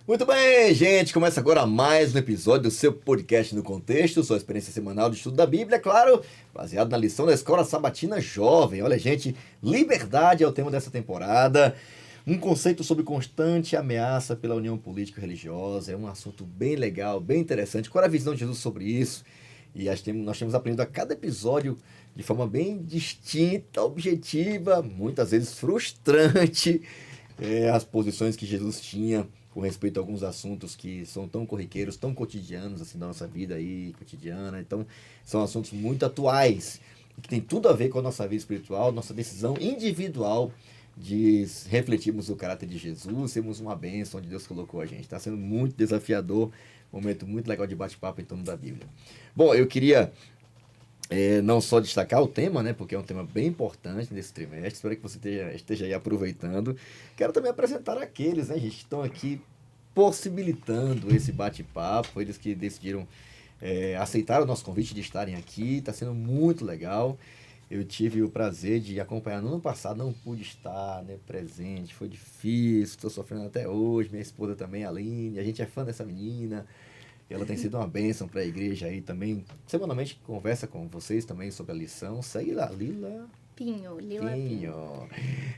Muito bem, gente, começa agora mais um episódio do seu podcast no contexto, sua experiência semanal de estudo da Bíblia, claro, baseado na lição da Escola Sabatina Jovem. Olha, gente, liberdade é o tema dessa temporada, um conceito sobre constante ameaça pela união político-religiosa, é um assunto bem legal, bem interessante. Qual é a visão de Jesus sobre isso? E nós temos aprendido a cada episódio de forma bem distinta, objetiva, muitas vezes frustrante, as posições que Jesus tinha com respeito a alguns assuntos que são tão corriqueiros, tão cotidianos assim da nossa vida aí, cotidiana. Então, são assuntos muito atuais, que tem tudo a ver com a nossa vida espiritual, nossa decisão individual de refletirmos o caráter de Jesus, sermos uma bênção onde Deus colocou a gente. Está sendo muito desafiador, um momento muito legal de bate-papo em torno da Bíblia. Bom, eu queria não só destacar o tema, né, porque é um tema bem importante nesse trimestre, espero que você esteja aí aproveitando. Quero também apresentar aqueles, né, gente, que estão aqui possibilitando esse bate-papo, eles que decidiram aceitar o nosso convite de estarem aqui, está sendo muito legal. Eu tive o prazer de acompanhar no ano passado, não pude estar, né, presente, foi difícil, estou sofrendo até hoje, minha esposa também, a Aline, a gente é fã dessa menina. Ela tem sido uma bênção para a igreja aí também. Semanalmente conversa com vocês também sobre a lição. Segue lá, Lila Pinho.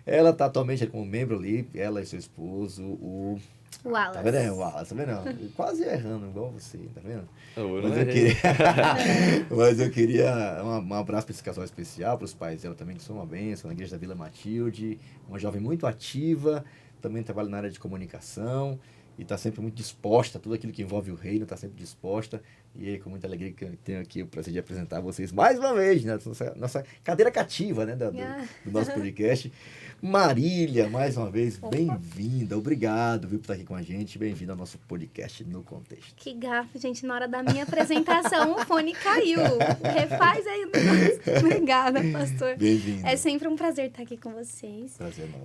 Ela está atualmente como membro ali, ela e seu esposo, o Wallace. Tá vendo? Wallace, tá vendo? Quase errando, igual você, tá vendo? Mas eu queria um abraço para esse casal especial, para os pais dela também, que são uma bênção, na igreja da Vila Matilde, uma jovem muito ativa, também trabalha na área de comunicação, e está sempre muito disposta, tudo aquilo que envolve o reino está sempre disposta, e é com muita alegria que eu tenho aqui o prazer de apresentar a vocês mais uma vez, né, nossa cadeira cativa, né, do nosso podcast. Marília, mais uma vez, bem-vinda, obrigado, viu, por estar aqui com a gente, bem-vinda ao nosso podcast No Contexto. Que gafe, gente, na hora da minha apresentação o fone caiu, refaz aí o negócio. Obrigada, pastor. Bem-vinda. É sempre um prazer estar aqui com vocês. Prazer nosso.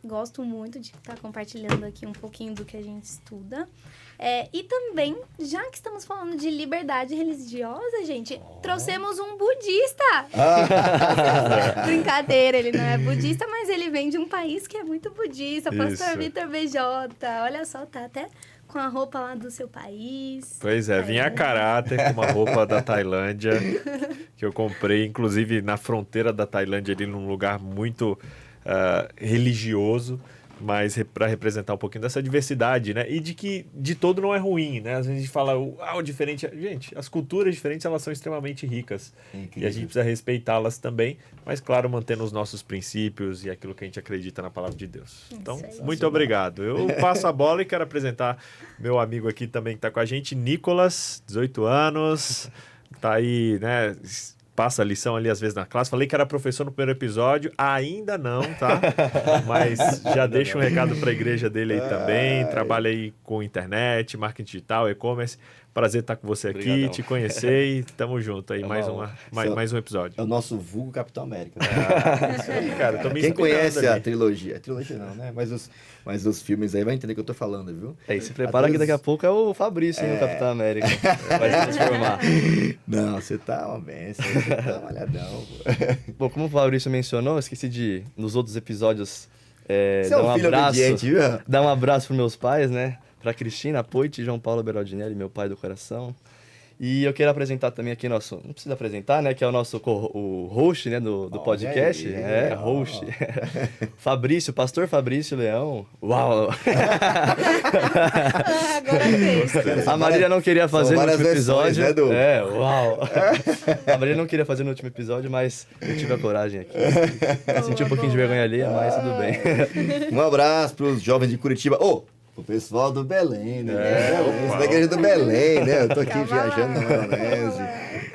Gosto muito de estar compartilhando aqui um pouquinho do que a gente estuda. E também, já que estamos falando de liberdade religiosa, gente, trouxemos um budista. Brincadeira, ele não é budista, mas ele vem de um país que é muito budista. Pastor Vitor BJ, olha só, tá até com a roupa lá do seu país. Pois é, vim a caráter com uma roupa da Tailândia, que eu comprei, inclusive, na fronteira da Tailândia, ali num lugar muito religioso, mas para representar um pouquinho dessa diversidade, né? E de que de todo não é ruim, né? Às vezes a gente fala, o diferente... Gente, as culturas diferentes, elas são extremamente ricas. Incrível. E a gente precisa respeitá-las também, mas, claro, mantendo os nossos princípios e aquilo que a gente acredita na palavra de Deus. Então, muito obrigado. Eu passo a bola e quero apresentar meu amigo aqui também que está com a gente, Nicolas, 18 anos, tá aí, né... Passa a lição ali às vezes na classe. Falei que era professor no primeiro episódio, ainda não, tá? Mas já deixa um recado para a igreja dele aí também. Trabalha aí com internet, marketing digital, e-commerce. Prazer estar com você aqui, Obrigadão. Te conhecer e tamo junto aí. Mais um episódio. É o nosso vulgo Capitão América. Né? Isso aí, cara. Tô me Quem conhece ali. a trilogia? A trilogia não, né? Mas os filmes aí vai entender o que eu tô falando, viu? E se prepara que daqui a pouco é o Fabrício, o Capitão América. Vai se transformar. Não, você tá uma benção, você tá malhadão. Bom, como o Fabrício mencionou, eu esqueci de, nos outros episódios, você é um filho obediente, viu? Dar um abraço pros meus pais, né? Para Cristina Poit e João Paulo Beraldinelli, meu pai do coração. E eu quero apresentar também aqui nosso... Não precisa apresentar, né? Que é o nosso o host, né? Do podcast. Host. Fabrício, pastor Fabrício Leão. Uau! Agora fez. A Marília não queria fazer no último episódio. Versões, né, uau! A Marília não queria fazer no último episódio, mas eu tive a coragem aqui. Senti um pouquinho de vergonha ali, mas tudo bem. Um abraço para os jovens de Curitiba. O pessoal do Belém, né? Da igreja do Belém, né? Eu tô aqui viajando na maionese.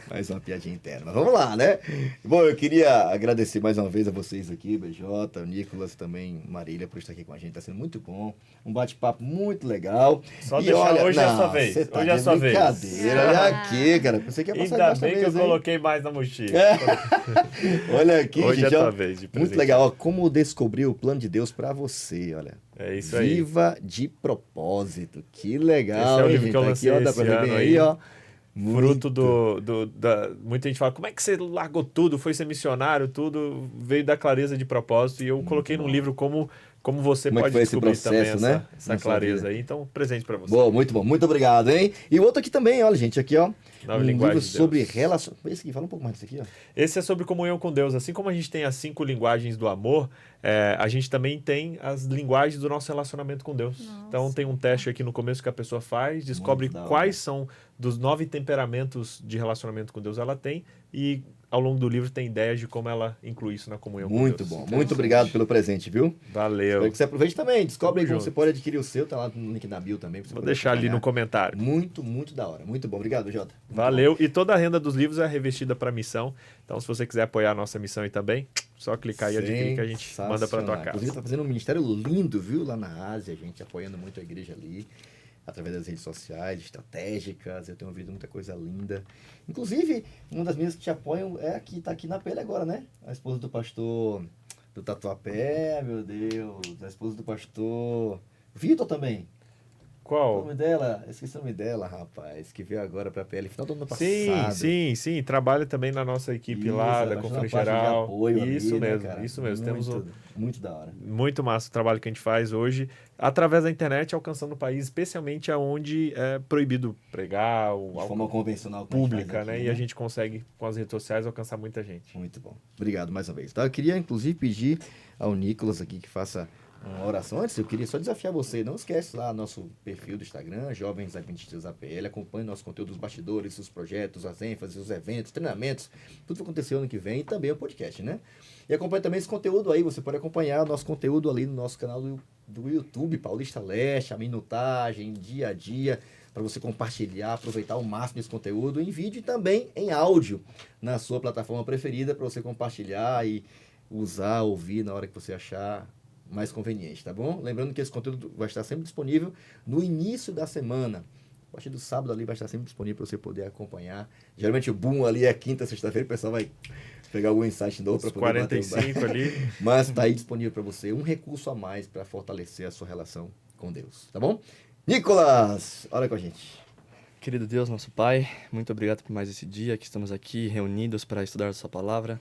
Mais uma piadinha interna. Mas vamos lá, né? Bom, eu queria agradecer mais uma vez a vocês aqui, BJ, o Nicolas, também Marília, por estar aqui com a gente. Tá sendo muito bom. Um bate-papo muito legal. Só deixar, hoje é a sua vez. Você tá hoje é a sua vez. Olha aqui, cara. Pensei que ia passar Ainda bem que eu coloquei mais na mochila. Olha aqui, hoje gente. É a tua vez de presente. Muito legal. Ó, como descobrir o plano de Deus pra você, olha. É isso aí. Viva de propósito. Que legal. Esse é o livro que eu lancei aqui, ó, dá pra ver bem aí, ó. Fruto muita gente fala, como é que você largou tudo, foi ser missionário, tudo veio da clareza de propósito, e eu coloquei num livro como como você Como é que pode foi esse descobrir também processo, né, essa na sua clareza vida. aí. Então, presente para você. Boa, muito bom. Muito obrigado, hein? E o outro aqui também, olha, gente, aqui, ó. Nova Um Linguagem livro de sobre Deus. relacionamento. Esse aqui, fala um pouco mais disso aqui, ó. Esse é sobre comunhão com Deus. Assim como a gente tem as 5 linguagens do amor, a gente também tem as linguagens do nosso relacionamento com Deus. Nossa. Então tem um teste aqui no começo que a pessoa faz, descobre Muito da hora. quais são dos 9 temperamentos de relacionamento com Deus ela tem e ao longo do livro tem ideias de como ela inclui isso na comunhão com Muito Deus. bom. Muito obrigado pelo presente, viu? Valeu. Espero que você aproveite também. Descobre aí Tamo como junto. você pode adquirir o seu. Tá lá no link na bio também. pra você Vou poder deixar ali no acompanhar. comentário. Muito, muito da hora. Muito bom. Obrigado, Jota. Muito Valeu. E toda a renda dos livros é revestida para missão. Então, se você quiser apoiar a nossa missão aí também, só clicar e adquirir que a gente manda para tua Sensacional. casa. Inclusive, tá fazendo um ministério lindo, viu? Lá na Ásia, gente, apoiando muito a igreja ali, através das redes sociais, estratégicas. Eu tenho ouvido muita coisa linda. Inclusive, uma das minhas que te apoiam é aqui, tá aqui na pele agora, né? A esposa do pastor do Tatuapé, meu Deus. A esposa do pastor Vitor também. O Qual? nome dela? Eu esqueci o nome dela, rapaz. Que veio agora pra PL final do ano passado. Sim. Trabalha também na nossa equipe lá, Isso, da ela tá Conferência na parte de Geral. apoio ali, Isso né, mesmo, cara? isso mesmo. Temos Muito da hora. muito massa o trabalho que a gente faz hoje, através da internet, alcançando o país, especialmente aonde é proibido pregar, ou De forma convencional. como a gente faz pública, aqui, né? E a gente consegue, com as redes sociais, alcançar muita gente. Muito bom. Obrigado mais uma vez. Tá? Eu queria, inclusive, pedir ao Nicolas aqui que faça uma oração. Antes, eu queria só desafiar você. Não esquece lá nosso perfil do Instagram, Jovens Adventistas APL. Acompanhe nosso conteúdo dos bastidores, os projetos, as ênfases, os eventos, treinamentos. Tudo vai acontecer ano que vem e também o podcast, né? E acompanhe também esse conteúdo aí. Você pode acompanhar o nosso conteúdo ali no nosso canal do YouTube, Paulista Leste, a minutagem, dia a dia, para você compartilhar, aproveitar ao máximo esse conteúdo em vídeo e também em áudio na sua plataforma preferida para você compartilhar e usar, ouvir na hora que você achar mais conveniente, tá bom? Lembrando que esse conteúdo vai estar sempre disponível no início da semana. A partir do sábado ali vai estar sempre disponível para você poder acompanhar. Geralmente o boom ali é quinta, sexta-feira, o pessoal vai pegar algum insight novo para Os poder bater o 45 ali. Mas está aí disponível para você um recurso a mais para fortalecer a sua relação com Deus, tá bom? Nicolas, olha com a gente. Querido Deus, nosso Pai, muito obrigado por mais esse dia que estamos aqui reunidos para estudar a sua palavra.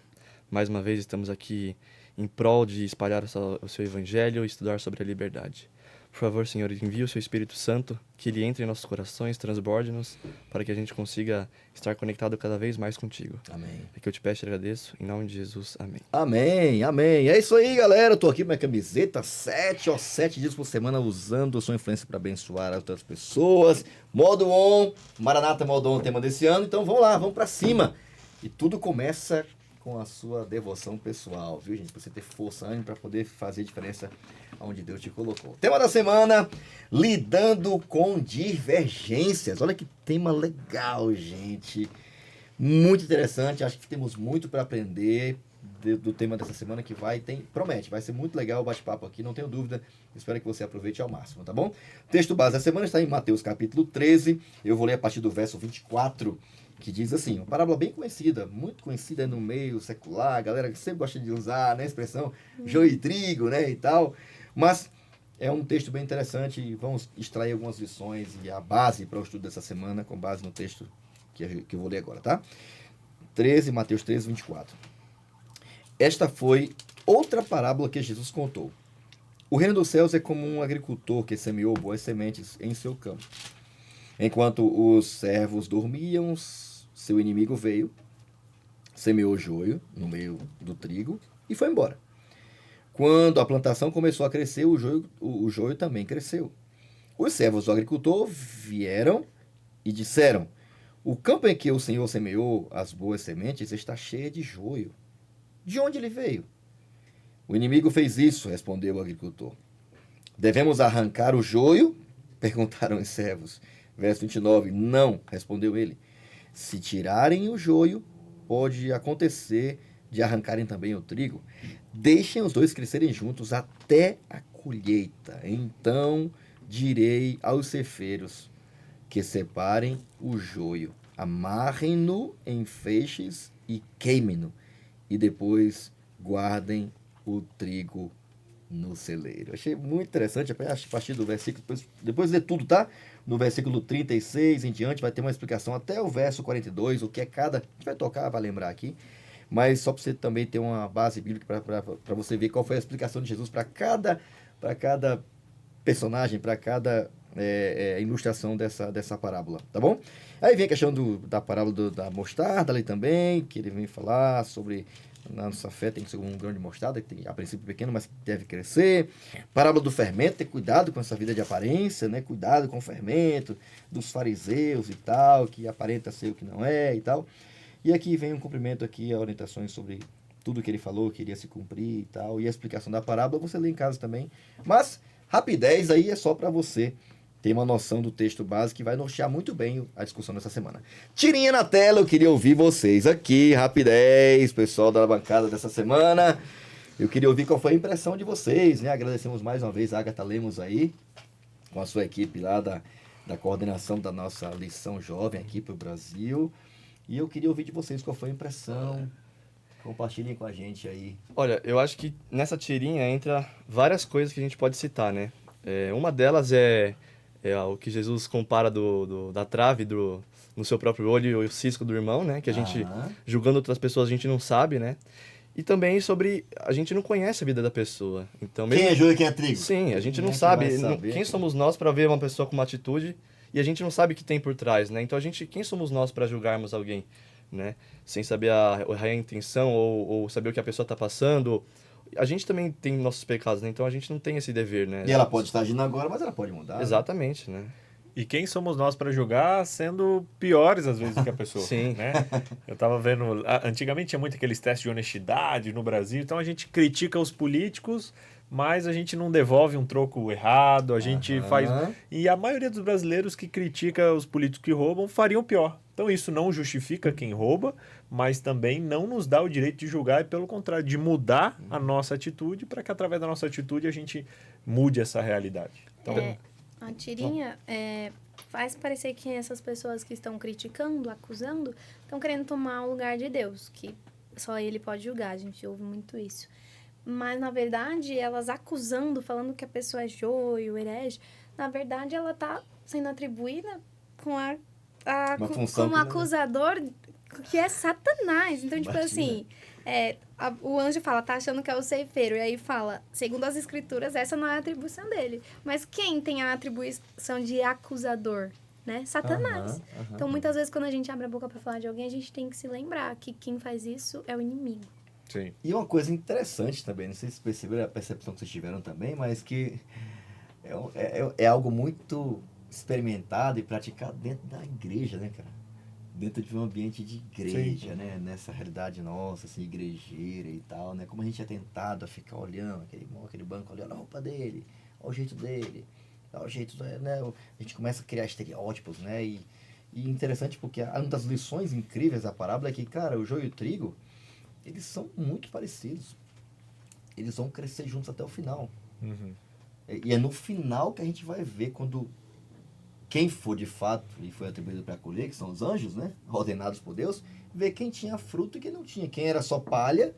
Mais uma vez estamos aqui em prol de espalhar o seu evangelho e estudar sobre a liberdade. Por favor, Senhor, envie o seu Espírito Santo, que ele entre em nossos corações, transborde-nos, para que a gente consiga estar conectado cada vez mais contigo. Amém. É que eu te peço e agradeço, em nome de Jesus, amém. Amém, amém. É isso aí, galera. Eu tô aqui com minha camiseta 7 dias por semana usando a sua influência para abençoar outras pessoas. Modo on, Maranata Modo on, tema desse ano. Então vamos lá, vamos para cima. E tudo começa com a sua devoção pessoal, viu, gente? Pra você ter força, ânimo para poder fazer diferença onde Deus te colocou. Tema da semana, lidando com divergências. Olha que tema legal, gente. Muito interessante. Acho que temos muito para aprender do tema dessa semana que promete, vai ser muito legal o bate-papo aqui, não tenho dúvida. Espero que você aproveite ao máximo, tá bom? O texto base da semana está em Mateus capítulo 13. Eu vou ler a partir do verso 24. Que diz assim, uma parábola bem conhecida, muito conhecida no meio secular, a galera que sempre gosta de usar, né, a expressão joio e trigo, né, e tal, mas é um texto bem interessante e vamos extrair algumas lições e a base para o estudo dessa semana, com base no texto que eu vou ler agora, tá? Mateus 13, 24. Esta foi outra parábola que Jesus contou. O reino dos céus é como um agricultor que semeou boas sementes em seu campo. Enquanto os servos dormiam, seu inimigo veio, semeou joio no meio do trigo e foi embora. Quando a plantação começou a crescer, o joio também cresceu. Os servos do agricultor vieram e disseram: o campo em que o Senhor semeou as boas sementes está cheio de joio. De onde ele veio? O inimigo fez isso, respondeu o agricultor. Devemos arrancar o joio? Perguntaram os servos. Verso 29, não, respondeu ele. Se tirarem o joio, pode acontecer de arrancarem também o trigo. Deixem os dois crescerem juntos até a colheita. Então direi aos ceifeiros que separem o joio, amarrem-no em feixes e queimem-no, e depois guardem o trigo no celeiro. Achei muito interessante, a partir do versículo, depois de ler tudo, tá? No versículo 36 em diante vai ter uma explicação até o verso 42, o que é cada... A gente vai tocar, vai lembrar aqui, mas só para você também ter uma base bíblica para você ver qual foi a explicação de Jesus para personagem, para cada ilustração dessa parábola, tá bom? Aí vem a questão da parábola da mostarda ali também, que ele vem falar sobre a nossa fé tem que ser um grão de mostarda, que tem, a princípio pequeno, mas deve crescer. Parábola do fermento, ter cuidado com essa vida de aparência, né? Cuidado com o fermento dos fariseus e tal, que aparenta ser o que não é e tal. E aqui vem um cumprimento aqui, orientações sobre tudo que ele falou, que iria se cumprir e tal, e a explicação da parábola você lê em casa também. Mas, rapidez aí é só para você ter uma noção do texto básico que vai nortear muito bem a discussão dessa semana. Tirinha na tela, eu queria ouvir vocês aqui, rapidez, pessoal da bancada dessa semana. Eu queria ouvir qual foi a impressão de vocês, né? Agradecemos mais uma vez a Agatha Lemos aí, com a sua equipe lá da coordenação da nossa lição jovem aqui para o Brasil. E eu queria ouvir de vocês qual foi a impressão. Compartilhem com a gente aí. Olha, eu acho que nessa tirinha entra várias coisas que a gente pode citar, né? Uma delas é o que Jesus compara da trave no seu próprio olho e o cisco do irmão, né? Que a gente, julgando outras pessoas, a gente não sabe, né? E também sobre a gente não conhece a vida da pessoa. Então, mesmo... Quem é joio e quem é trigo? Sim, a gente não sabe. Quem somos nós para ver uma pessoa com uma atitude e a gente não sabe o que tem por trás, né? Então, quem somos nós para julgarmos alguém, né? Sem saber a real intenção ou saber o que a pessoa está passando. A gente também tem nossos pecados, né? Então a gente não tem esse dever, né? E ela pode estar agindo agora, mas ela pode mudar. Exatamente, né? E quem somos nós para julgar sendo piores às vezes do que a pessoa? Sim. Né? Eu estava vendo, antigamente tinha muito aqueles testes de honestidade no Brasil, então a gente critica os políticos, mas a gente não devolve um troco errado, a gente faz... E a maioria dos brasileiros que critica os políticos que roubam fariam pior. Então isso não justifica quem rouba, mas também não nos dá o direito de julgar e, pelo contrário, de mudar a nossa atitude para que, através da nossa atitude, a gente mude essa realidade. Então, a tirinha faz parecer que essas pessoas que estão criticando, acusando, estão querendo tomar o lugar de Deus, que só ele pode julgar, a gente ouve muito isso. Mas, na verdade, elas acusando, falando que a pessoa é joio, herege, na verdade, ela está sendo atribuída com como acusador que é Satanás. Então, tipo assim, o anjo fala, tá achando que é o ceifeiro. E aí fala, segundo as escrituras, essa não é a atribuição dele. Mas quem tem a atribuição de acusador? Né? Satanás. Então, muitas vezes, quando a gente abre a boca para falar de alguém, a gente tem que se lembrar que quem faz isso é o inimigo. Sim. E uma coisa interessante também, não sei se perceberam a percepção que vocês tiveram também, mas que é algo muito experimentado e praticado dentro da igreja, né, cara? Dentro de um ambiente de igreja, sim, né? Nessa realidade nossa, assim, igrejeira e tal, né? Como a gente é tentado a ficar olhando aquele banco, olhando a roupa dele, olha o jeito dele, olha o jeito, né? A gente começa a criar estereótipos, né? E interessante porque uma das lições incríveis da parábola é que, cara, o joio e o trigo, eles são muito parecidos. Eles vão crescer juntos até o final. E é no final que a gente vai ver quando quem for de fato e foi atribuído para colher, que são os anjos, né, ordenados por Deus, ver quem tinha fruto e quem não tinha. Quem era só palha,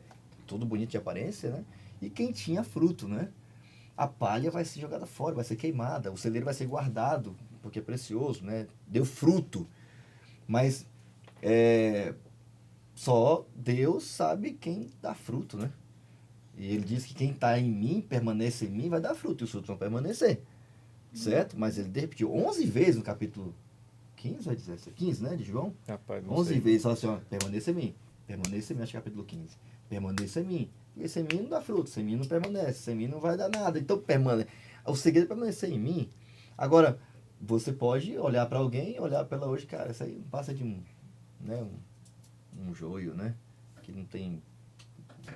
tudo bonito de aparência, né, e quem tinha fruto, né. A palha vai ser jogada fora, vai ser queimada, o celeiro vai ser guardado, porque é precioso, né, deu fruto. Mas só Deus sabe quem dá fruto, né. E ele diz que quem está em mim, permanece em mim, vai dar fruto, e os frutos vão permanecer. Certo? Mas ele repetiu 11 vezes no capítulo 15, vai dizer, 15, né, de João? Rapaz, 11 vezes, fala assim, ó, permaneça em mim, acho que capítulo 15, permaneça em mim, porque sem mim não dá fruto, sem mim não permanece, sem mim não vai dar nada, então permanece, o segredo é permanecer em mim. Agora, você pode olhar para alguém, olhar para ela hoje, cara, isso aí não passa de um joio, né, que não tem,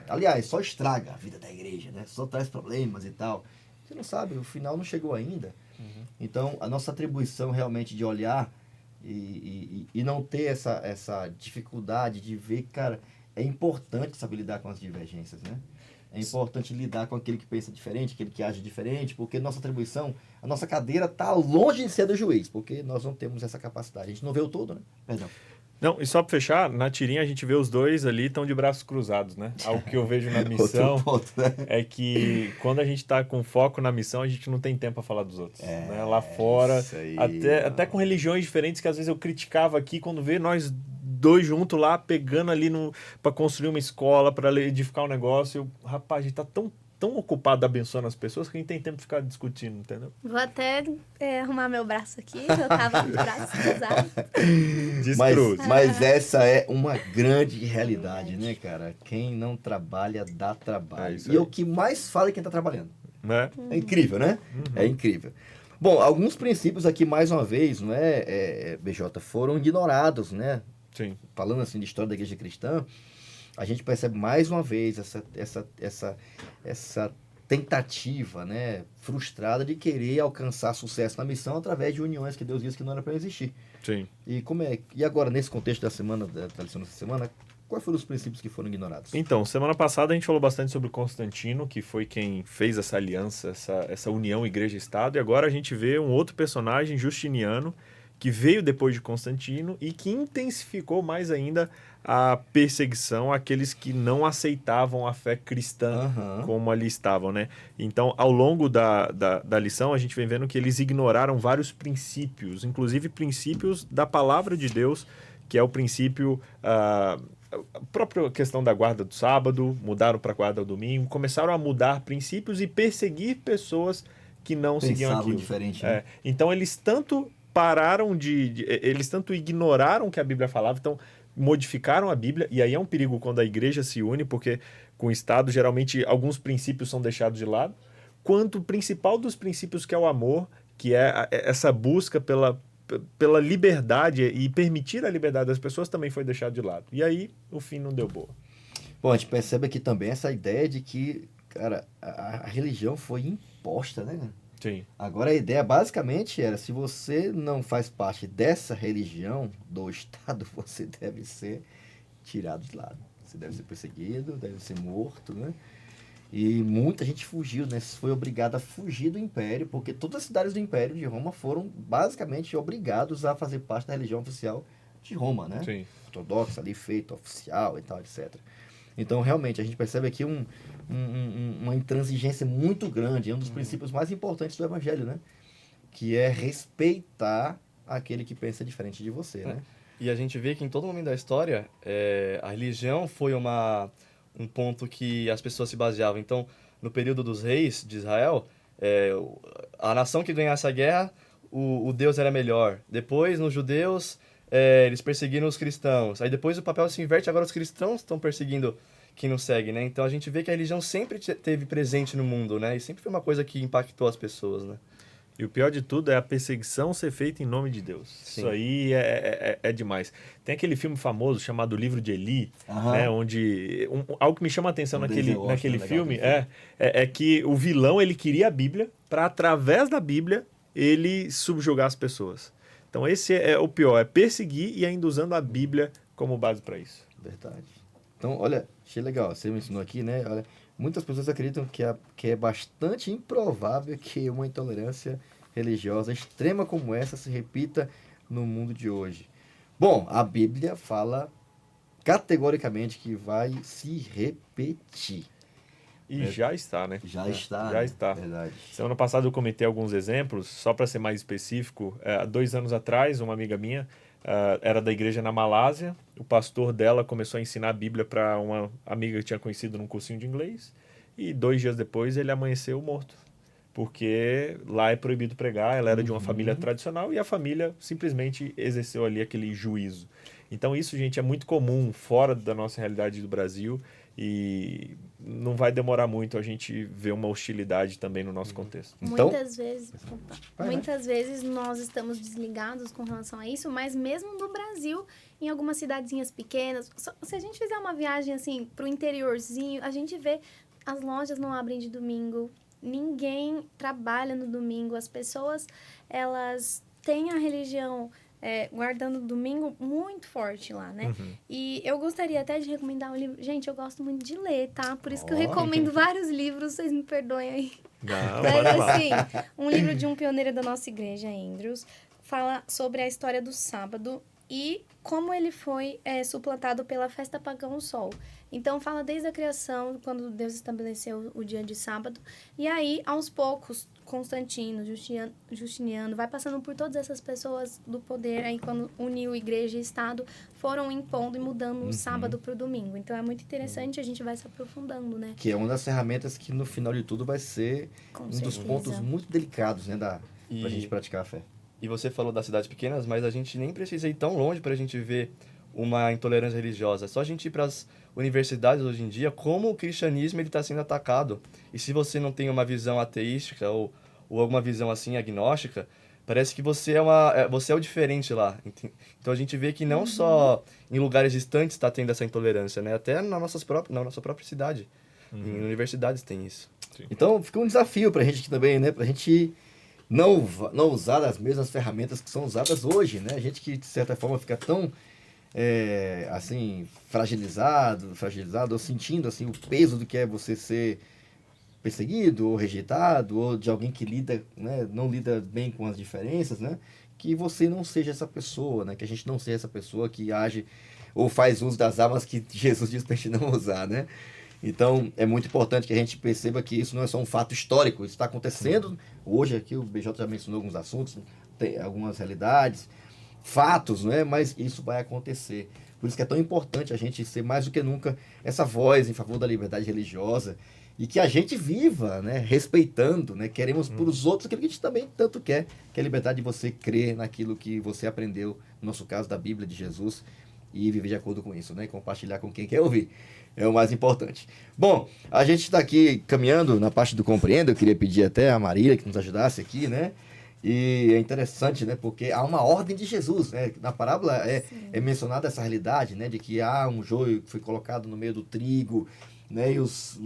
aliás, só estraga a vida da igreja, né, só traz problemas e tal. Você não sabe, o final não chegou ainda. Então, a nossa atribuição realmente de olhar e não ter essa dificuldade de ver, cara, é importante saber lidar com as divergências, né? É importante lidar com aquele que pensa diferente, aquele que age diferente, porque nossa atribuição, a nossa cadeira está longe de ser do juiz, porque nós não temos essa capacidade. A gente não vê o todo, né? Perdão. Não, e só para fechar, na tirinha a gente vê os dois ali estão de braços cruzados, né? Algo que eu vejo na missão ponto, né? é que quando a gente está com foco na missão, a gente não tem tempo para falar dos outros. Né? Lá fora, aí, até com religiões diferentes que às vezes eu criticava aqui, quando vê nós dois juntos lá, pegando ali para construir uma escola, para edificar um negócio, rapaz, a gente tá tão tão ocupado abençoando as pessoas que a gente tem tempo de ficar discutindo, entendeu? Vou até arrumar meu braço aqui, eu tava com o braço cruzado. Mas essa é uma grande realidade, né, cara? Quem não trabalha, dá trabalho. E o que mais fala é quem tá trabalhando. É incrível, né? É incrível. Bom, alguns princípios aqui, mais uma vez, não é, BJ, foram ignorados, né? Sim. Falando assim de história da igreja cristã, a gente percebe mais uma vez essa tentativa, né, frustrada de querer alcançar sucesso na missão através de uniões que Deus disse que não era para existir. Sim. E agora, nesse contexto da semana, da lição dessa semana, quais foram os princípios que foram ignorados? Então, semana passada a gente falou bastante sobre Constantino, que foi quem fez essa aliança, essa união igreja-estado, e agora a gente vê um outro personagem, Justiniano, que veio depois de Constantino e que intensificou mais ainda a perseguição àqueles que não aceitavam a fé cristã como ali estavam, né? Então, ao longo da lição, a gente vem vendo que eles ignoraram vários princípios, inclusive princípios da palavra de Deus, que é o princípio... a própria questão da guarda do sábado, mudaram para a guarda do domingo, começaram a mudar princípios e perseguir pessoas que não seguiam aquilo. Diferente, né? Então, eles tanto eles tanto ignoraram o que a Bíblia falava, então modificaram a Bíblia, e aí é um perigo quando a igreja se une, porque com o Estado, geralmente, alguns princípios são deixados de lado, quanto o principal dos princípios, que é o amor, que é essa busca pela liberdade e permitir a liberdade das pessoas, também foi deixado de lado. E aí, o fim não deu boa. Bom, a gente percebe aqui também essa ideia de que, cara, a religião foi imposta, né? Sim. Agora a ideia basicamente era, se você não faz parte dessa religião do Estado, você deve ser tirado de lado. Você deve ser perseguido, deve ser morto, né? E muita gente fugiu, né? Foi obrigada a fugir do Império, porque todas as cidades do Império de Roma foram basicamente obrigados a fazer parte da religião oficial de Roma, né? Sim. Ortodoxa, ali, feito oficial e tal, etc. Então, realmente, a gente percebe aqui uma intransigência muito grande, um dos princípios mais importantes do Evangelho, né? Que é respeitar aquele que pensa diferente de você, né? E a gente vê que em todo momento da história, a religião foi um ponto que as pessoas se baseavam. Então, no período dos reis de Israel, a nação que ganhasse a guerra, o Deus era melhor. Depois, nos judeus, eles perseguiram os cristãos. Aí depois o papel se inverte, agora os cristãos estão perseguindo quem não segue, né? Então a gente vê que a religião sempre esteve presente no mundo, né? E sempre foi uma coisa que impactou as pessoas, né? E o pior de tudo é a perseguição ser feita em nome de Deus. Sim. Isso aí é demais. Tem aquele filme famoso chamado Livro de Eli, né, onde algo que me chama a atenção naquele filme é que o vilão, ele queria a Bíblia para, através da Bíblia, ele subjugar as pessoas. Então esse é o pior, é perseguir e ainda usando a Bíblia como base para isso. Verdade. Então, olha, achei legal, você me ensinou aqui, né? Olha, muitas pessoas acreditam que é bastante improvável que uma intolerância religiosa extrema como essa se repita no mundo de hoje. Bom, a Bíblia fala categoricamente que vai se repetir. E já está, né? Já está. Já está. Verdade. Semana passada eu comentei alguns exemplos, só para ser mais específico. 2 anos atrás, uma amiga minha era da igreja na Malásia. O pastor dela começou a ensinar a Bíblia para uma amiga que tinha conhecido num cursinho de inglês. E 2 dias depois ele amanheceu morto. Porque lá é proibido pregar, ela era de uma família tradicional e a família simplesmente exerceu ali aquele juízo. Então isso, gente, é muito comum fora da nossa realidade do Brasil e não vai demorar muito a gente ver uma hostilidade também no nosso contexto. Então, muitas vezes nós estamos desligados com relação a isso, mas mesmo no Brasil, em algumas cidadezinhas pequenas, se a gente fizer uma viagem assim para o interiorzinho, a gente vê as lojas não abrem de domingo, ninguém trabalha no domingo, as pessoas elas têm a religião guardando o domingo muito forte lá, né? E eu gostaria até de recomendar um livro. Gente, eu gosto muito de ler, tá? Por isso que eu recomendo vários livros, vocês me perdoem aí. Não, mas assim, um livro de um pioneiro da nossa igreja, Andrews, fala sobre a história do sábado e como ele foi suplantado pela festa pagã o sol. Então, fala desde a criação, quando Deus estabeleceu o dia de sábado. E aí, aos poucos, Constantino, Justiniano, vai passando por todas essas pessoas do poder. Aí, quando uniu igreja e Estado, foram impondo e mudando o sábado para o domingo. Então, é muito interessante, a gente vai se aprofundando, né? Que é uma das ferramentas que, no final de tudo, vai ser dos pontos muito delicados, né, pra gente praticar a fé. E você falou das cidades pequenas, mas a gente nem precisa ir tão longe para a gente ver uma intolerância religiosa. É só a gente ir para as universidades hoje em dia, como o cristianismo está sendo atacado. E se você não tem uma visão ateística ou alguma visão assim agnóstica, parece que você é o diferente lá. Então a gente vê que não só em lugares distantes está tendo essa intolerância, né? Até na nossa própria cidade. Em universidades tem isso. Sim. Então fica um desafio para a gente aqui também, né? Para a gente não usar as mesmas ferramentas que são usadas hoje, né? A gente que, de certa forma, fica tão assim, fragilizado, ou sentindo assim, o peso do que é você ser perseguido ou rejeitado, ou de alguém que lida, né, não lida bem com as diferenças, né? Que você não seja essa pessoa, né? Que a gente não seja essa pessoa que age ou faz uso das armas que Jesus diz para a gente não usar, né? Então, é muito importante que a gente perceba que isso não é só um fato histórico, isso está acontecendo hoje. Aqui o BJ já mencionou alguns assuntos, tem algumas realidades, fatos, né? Mas isso vai acontecer. Por isso que é tão importante a gente ser mais do que nunca essa voz em favor da liberdade religiosa e que a gente viva, né? Respeitando, né? Queremos por os outros aquilo que a gente também tanto quer, que é a liberdade de você crer naquilo que você aprendeu, no nosso caso da Bíblia de Jesus, e viver de acordo com isso, né? E compartilhar com quem quer ouvir. É o mais importante. Bom, a gente está aqui caminhando na parte do compreendo. Eu queria pedir até a Marília que nos ajudasse aqui, né? E é interessante, né? Porque há uma ordem de Jesus, né? Na parábola é mencionada essa realidade, né? De que há um joio que foi colocado no meio do trigo, né? E os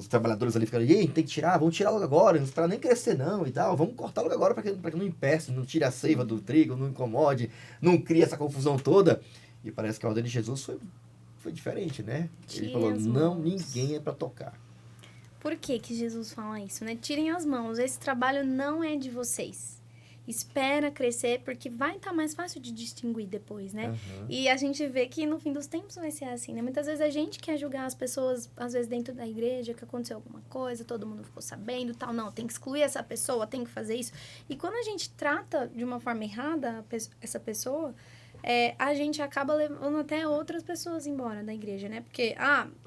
trabalhadores ali ficaram, tem que tirar, vamos tirar logo agora, não para nem crescer não e tal, vamos cortar logo agora para que não impeça, não tire a seiva do trigo, não incomode, não crie essa confusão toda. E parece que a ordem de Jesus foi diferente, né? Ele falou, não, ninguém é para tocar. Por que Jesus fala isso, né? Tirem as mãos, esse trabalho não é de vocês. Espera crescer, porque vai estar mais fácil de distinguir depois, né? Uhum. E a gente vê que no fim dos tempos vai ser assim, né? Muitas vezes a gente quer julgar as pessoas, às vezes dentro da igreja, que aconteceu alguma coisa, todo mundo ficou sabendo, tal. Não, tem que excluir essa pessoa, tem que fazer isso. E quando a gente trata de uma forma errada essa pessoa, a gente acaba levando até outras pessoas embora da igreja, né? Porque,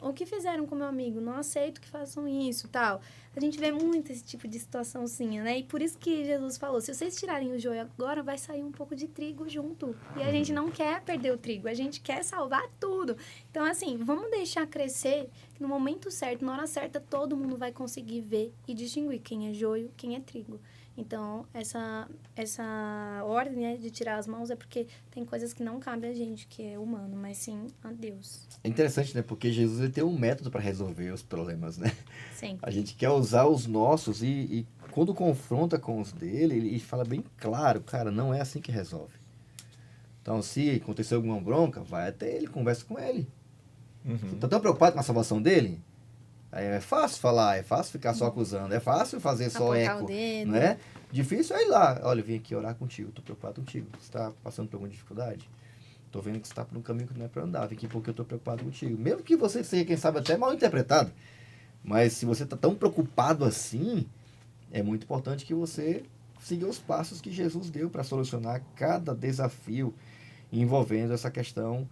o que fizeram com meu amigo? Não aceito que façam isso, tal. A gente vê muito esse tipo de situaçãozinha, né? E por isso que Jesus falou, se vocês tirarem o joio agora, vai sair um pouco de trigo junto. E a gente não quer perder o trigo, a gente quer salvar tudo. Então, assim, vamos deixar crescer, que no momento certo, na hora certa, todo mundo vai conseguir ver e distinguir quem é joio, quem é trigo. Então, essa ordem, né, de tirar as mãos é porque tem coisas que não cabem a gente, que é humano, mas sim a Deus. É interessante, né? Porque Jesus ele tem um método para resolver os problemas, né? Sim. A gente quer usar os nossos e quando confronta com os dele, ele fala bem claro, cara, não é assim que resolve. Então, se acontecer alguma bronca, vai até ele, conversa com ele. Você tá tão preocupado com a salvação dele? É fácil falar, é fácil ficar só acusando, é fácil fazer só Apontar eco, o dedo. né? Difícil é ir lá, olha, eu vim aqui orar contigo, tô preocupado contigo, você está passando por alguma dificuldade? Tô vendo que você está por um caminho que não é para andar, vim aqui porque eu tô preocupado contigo. Mesmo que você seja, quem sabe, até mal interpretado, mas se você tá tão preocupado assim, é muito importante que você siga os passos que Jesus deu para solucionar cada desafio envolvendo essa questão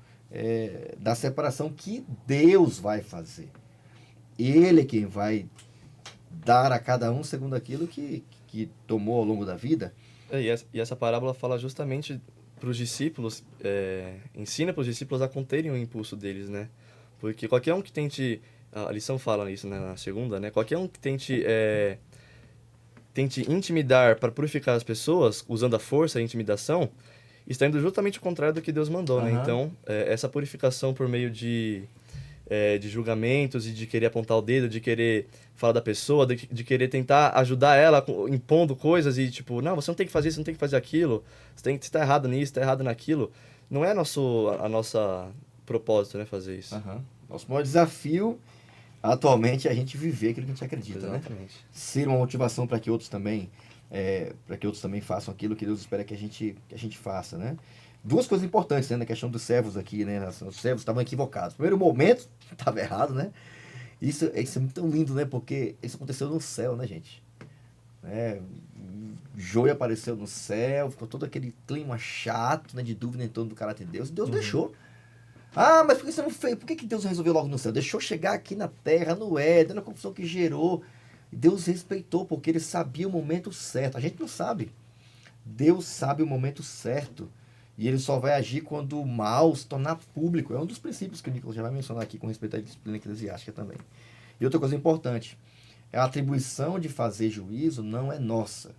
da separação que Deus vai fazer. Ele é quem vai dar a cada um segundo aquilo que tomou ao longo da vida. E essa parábola fala justamente para os discípulos, ensina para os discípulos a conterem o impulso deles, né? Porque qualquer um que tente, a lição fala isso, né, na segunda, né? Qualquer um que tente intimidar para purificar as pessoas, usando a força e a intimidação, está indo justamente o contrário do que Deus mandou, né? Então, essa purificação por meio de julgamentos e de querer apontar o dedo, de querer falar da pessoa, de querer tentar ajudar ela impondo coisas e tipo, não, você não tem que fazer isso, não tem que fazer aquilo, você está errado nisso, está errado naquilo. Não é a nossa propósito, né, fazer isso. Nosso maior desafio atualmente é a gente viver aquilo que a gente acredita, Exatamente. né? Ser uma motivação para que outros também para que outros também façam aquilo que Deus espera que a gente faça, né? Duas coisas importantes, né, na questão dos servos aqui, né? Os servos estavam equivocados. Primeiro momento, estava errado, né? Isso é muito tão lindo, né? Porque isso aconteceu no céu, né, gente? Joia apareceu no céu, ficou todo aquele clima chato, né, de dúvida em torno do caráter de Deus. Deus deixou. Ah, mas por que você não fez? Por que Deus resolveu logo no céu? Deixou chegar aqui na terra, no Éden, na confusão que gerou. Deus respeitou, porque ele sabia o momento certo. A gente não sabe. Deus sabe o momento certo. E ele só vai agir quando o mal se tornar público. É um dos princípios que o Nicolas já vai mencionar aqui com respeito à disciplina eclesiástica também. E outra coisa importante, a atribuição de fazer juízo não é nossa.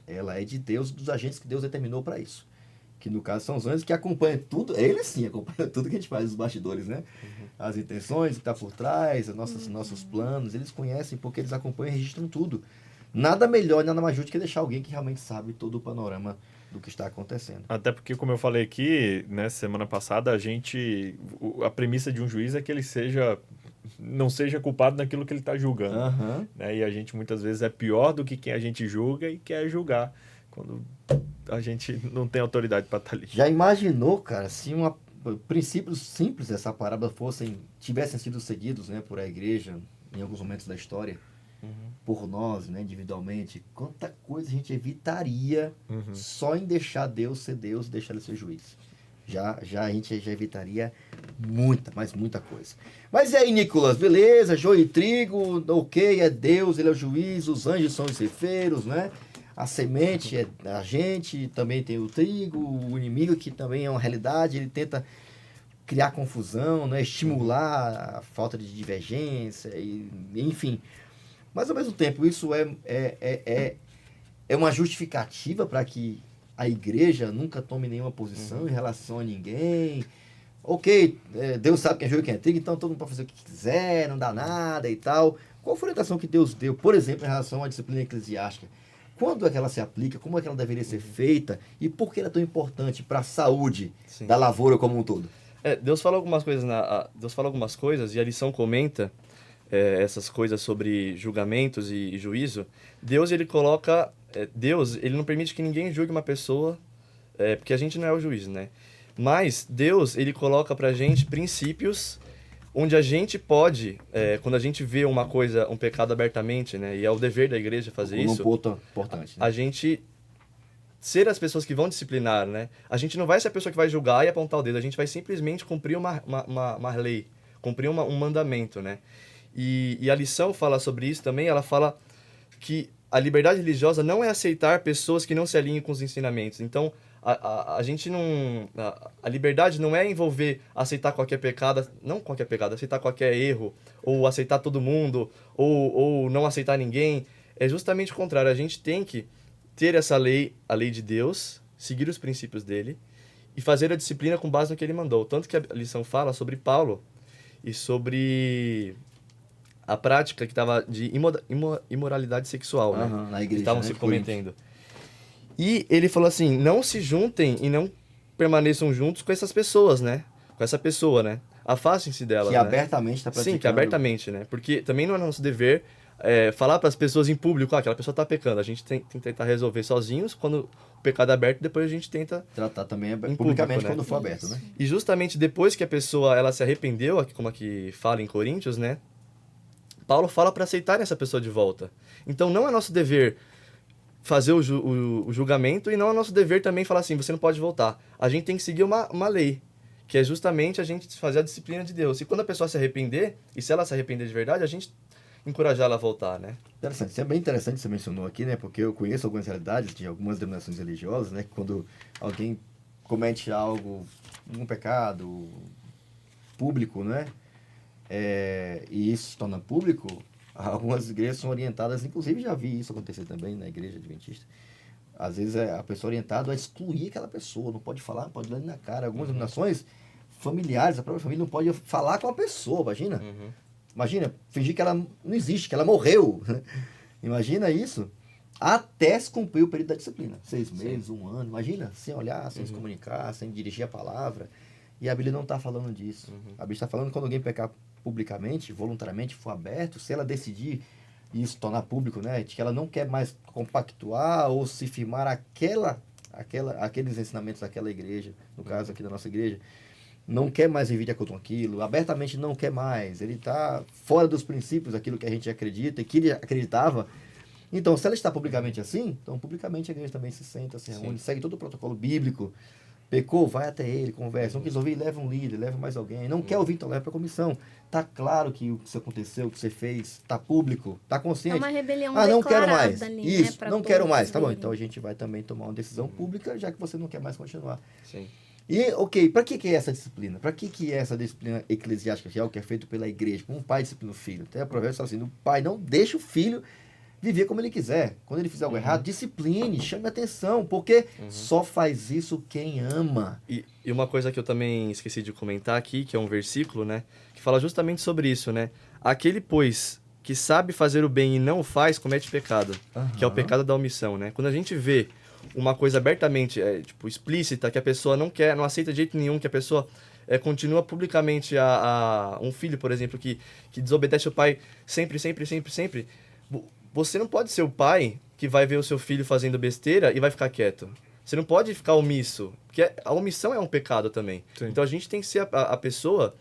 Ela é de Deus e dos agentes que Deus determinou para isso. Que no caso são os anjos que acompanham tudo, ele sim acompanha tudo que a gente faz nos bastidores, né? As intenções que está por trás, nossos planos, eles conhecem porque eles acompanham e registram tudo. Nada melhor, nada mais justo que deixar alguém que realmente sabe todo o panorama do que está acontecendo. Até porque, como eu falei aqui, né, semana passada, a premissa de um juiz é que ele não seja culpado naquilo que ele está julgando. Né? E a gente muitas vezes é pior do que quem a gente julga e quer julgar, quando a gente não tem autoridade para estar ali. Já imaginou, cara, se princípios simples dessa parábola tivessem sido seguidos, né, por a igreja em alguns momentos da história, por nós, né, individualmente, quanta coisa a gente evitaria só em deixar Deus ser Deus e deixar ele ser juiz. A gente já evitaria muita coisa. Mas e aí, Nicolas, beleza, joio e trigo, ok, é Deus, ele é o juiz, os anjos são os ceifeiros, né? A semente é a gente, também tem o trigo, o inimigo que também é uma realidade, ele tenta criar confusão, né? Estimular a falta de divergência, enfim. Mas ao mesmo tempo, isso é uma justificativa para que a igreja nunca tome nenhuma posição em relação a ninguém. Ok, Deus sabe quem é joio e quem é trigo, então todo mundo pode fazer o que quiser, não dá nada e tal. Qual foi a orientação que Deus deu, por exemplo, em relação à disciplina eclesiástica? Quando é que ela se aplica? Como é que ela deveria ser feita? E por que ela é tão importante para a saúde da lavoura como um todo? Deus fala algumas coisas e a lição comenta essas coisas sobre julgamentos e juízo. Deus, ele coloca... Deus, ele não permite que ninguém julgue uma pessoa, porque a gente não é o juiz, né? Mas Deus, ele coloca pra gente princípios onde a gente pode, quando a gente vê uma coisa, um pecado abertamente, né? E é o dever da igreja fazer isso. Um ponto importante, né? A gente ser as pessoas que vão disciplinar, né? A gente não vai ser a pessoa que vai julgar e apontar o dedo. A gente vai simplesmente cumprir uma lei, cumprir um mandamento, né? E a lição fala sobre isso também. Ela fala que a liberdade religiosa não é aceitar pessoas que não se alinhem com os ensinamentos. Então, a gente não... A liberdade não é envolver aceitar qualquer pecado, não qualquer pecado, aceitar qualquer erro, ou aceitar todo mundo, ou não aceitar ninguém. É justamente o contrário. A gente tem que ter essa lei, a lei de Deus, seguir os princípios dele e fazer a disciplina com base no que ele mandou. Tanto que a lição fala sobre Paulo e sobre a prática que estava de imoralidade sexual, né? Na igreja, que estavam, né, se Coríntios. cometendo. E ele falou assim, não se juntem e não permaneçam juntos com essas pessoas, né? Com essa pessoa, né? Afastem-se delas, que né? abertamente está praticando. Sim, que abertamente, né? Porque também não é nosso dever falar para as pessoas em público, aquela pessoa está pecando. A gente tem que tentar resolver sozinhos. Quando o pecado é aberto, depois a gente tenta tratar também publicamente, publicamente, né? quando for aberto, né? E justamente depois que a pessoa ela se arrependeu, como aqui fala em Coríntios, né? Paulo fala para aceitar essa pessoa de volta. Então não é nosso dever fazer o julgamento e não é nosso dever também falar assim, você não pode voltar. A gente tem que seguir uma lei, que é justamente a gente fazer a disciplina de Deus. E quando a pessoa se arrepender, e se ela se arrepender de verdade, a gente encorajar ela a voltar, né? Interessante. Isso é bem interessante que você mencionou aqui, né? Porque eu conheço algumas realidades de algumas denominações religiosas, né? Que quando alguém comete algo, um pecado público, né? E isso se torna público, algumas igrejas são orientadas, inclusive já vi isso acontecer também na igreja adventista. Às vezes a pessoa é orientada a excluir aquela pessoa, não pode falar, não pode olhar na cara. Algumas denominações familiares, a própria família não pode falar com a pessoa, imagina. Imagina, fingir que ela não existe, que ela morreu. Imagina isso. Até se cumprir o período da disciplina. 6 meses, 1 ano. Imagina, sem olhar, sem se comunicar, sem dirigir a palavra. E a Bíblia não está falando disso. A Bíblia está falando que quando alguém pecar publicamente, voluntariamente, for aberto, se ela decidir isso tornar público, né? De que ela não quer mais compactuar ou se firmar aqueles ensinamentos daquela igreja, no caso aqui da nossa igreja, não quer mais viver de acordo com aquilo, abertamente não quer mais, ele está fora dos princípios daquilo que a gente acredita e que ele acreditava. Então, se ela está publicamente assim, então publicamente a igreja também se senta, se reúne, segue todo o protocolo bíblico. Pecou, vai até ele, conversa. Não quis ouvir, leva um líder, leva mais alguém. Não quer ouvir, então leva para a comissão. Tá claro que o que aconteceu, o que você fez, tá público, tá consciente. É uma rebelião não quero declarada mais. ali, Isso, né, não quero mais. Tá bom, verem. então a gente vai também tomar uma decisão pública, já que você não quer mais continuar. Sim. E, ok, para que é essa disciplina? Para que é essa disciplina eclesiástica, que é o que é feito pela igreja? Como um pai disciplina o filho. Até a provérbio fala assim, o pai não deixa o filho viver como ele quiser. Quando ele fizer algo errado, discipline, chame atenção, porque só faz isso quem ama. E uma coisa que eu também esqueci de comentar aqui, que é um versículo, né? Que fala justamente sobre isso, né? Aquele, pois, que sabe fazer o bem e não o faz, comete pecado. Que é o pecado da omissão, né? Quando a gente vê uma coisa abertamente, explícita, que a pessoa não quer, não aceita de jeito nenhum, que a pessoa continua publicamente um filho, por exemplo, que desobedece o pai sempre, você não pode ser o pai que vai ver o seu filho fazendo besteira e vai ficar quieto. Você não pode ficar omisso, porque a omissão é um pecado também. Sim. Então a gente tem que ser a pessoa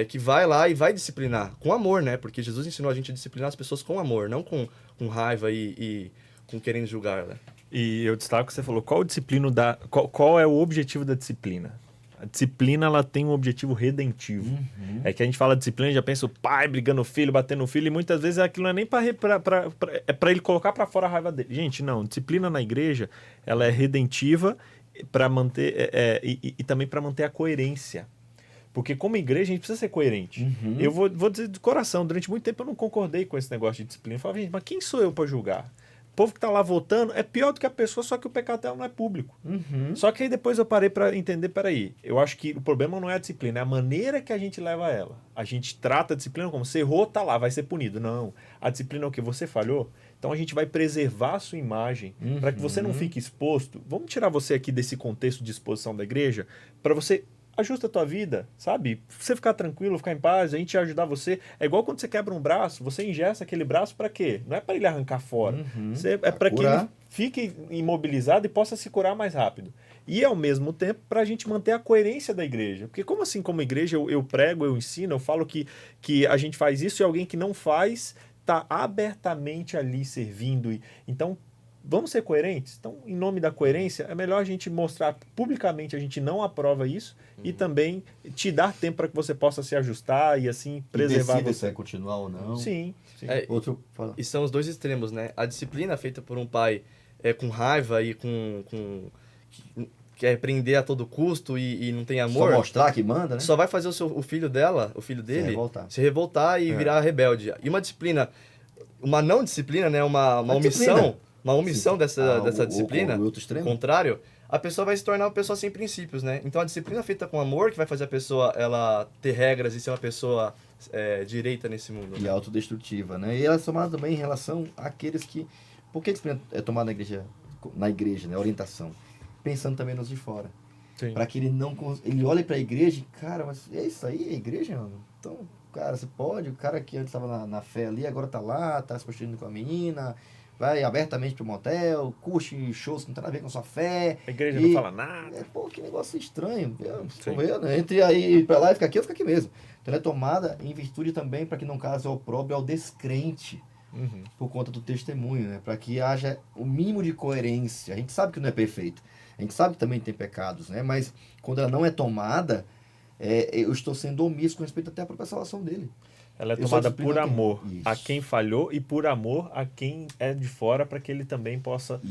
que vai lá e vai disciplinar, com amor, né? Porque Jesus ensinou a gente a disciplinar as pessoas com amor, não com raiva e com querendo julgar, né? E eu destaco que você falou, qual é o objetivo da disciplina? A disciplina, ela tem um objetivo redentivo. É que a gente fala de disciplina, já pensa o pai brigando o filho, batendo o filho, e muitas vezes aquilo não é nem para ele colocar para fora a raiva dele. Gente, não, disciplina na igreja, ela é redentiva para manter e também para manter a coerência. Porque como igreja a gente precisa ser coerente. Eu vou dizer de coração, durante muito tempo eu não concordei com esse negócio de disciplina. Eu falava, gente, mas quem sou eu para julgar? O povo que está lá votando é pior do que a pessoa, só que o pecado dela não é público. Só que aí depois eu parei para entender, peraí, eu acho que o problema não é a disciplina, é a maneira que a gente leva ela. A gente trata a disciplina como, você errou, tá lá, vai ser punido. Não, a disciplina é o que? Você falhou? Então a gente vai preservar a sua imagem para que você não fique exposto. Vamos tirar você aqui desse contexto de exposição da igreja para você... Ajusta a tua vida, sabe? Você ficar tranquilo, ficar em paz, a gente ajudar você. É igual quando você quebra um braço, você engessa aquele braço para quê? Não é para ele arrancar fora. É para que ele fique imobilizado e possa se curar mais rápido. E, ao mesmo tempo, para a gente manter a coerência da igreja. Porque como assim, como igreja, eu prego, eu ensino, eu falo que a gente faz isso e alguém que não faz está abertamente ali servindo. Então, vamos ser coerentes? Então, em nome da coerência, é melhor a gente mostrar publicamente, a gente não aprova isso, e também te dar tempo para que você possa se ajustar e assim preservar você. você. Vai continuar ou não. Sim. Outro fala. E são os dois extremos, né? A disciplina feita por um pai com raiva e que quer prender a todo custo e não tem amor. Só mostrar que manda, né? Só vai fazer o filho dele se revoltar e virar rebelde. E uma disciplina, uma não disciplina, né? Uma omissão. Uma omissão dessa disciplina, o contrário, a pessoa vai se tornar uma pessoa sem princípios, né? Então a disciplina feita com amor que vai fazer a pessoa ela ter regras e ser uma pessoa direita nesse mundo. E né? autodestrutiva, né? E ela é tomada também em relação àqueles que... Por que a disciplina é tomada na igreja, né? Orientação. Pensando também nos de fora. Para que ele não... Ele olhe para a igreja e, cara, mas é isso aí, a igreja, mano? Então, cara, você pode... O cara que antes estava na fé ali, agora tá lá, tá se construindo com a menina... Vai abertamente pro motel, curte shows que não tem nada a ver com a sua fé. A igreja não fala nada. Pô, que negócio estranho. Né? Entre aí ir pra lá e ficar aqui, eu fico aqui mesmo. Então ela é tomada em virtude também para que não cause opróbrio ao descrente. Por conta do testemunho, né? Para que haja o mínimo de coerência. A gente sabe que não é perfeito. A gente sabe que também tem pecados, né? Mas quando ela não é tomada, eu estou sendo omisso com respeito até à própria salvação dele. Ela é tomada por amor a quem falhou e por amor a quem é de fora, para que ele também possa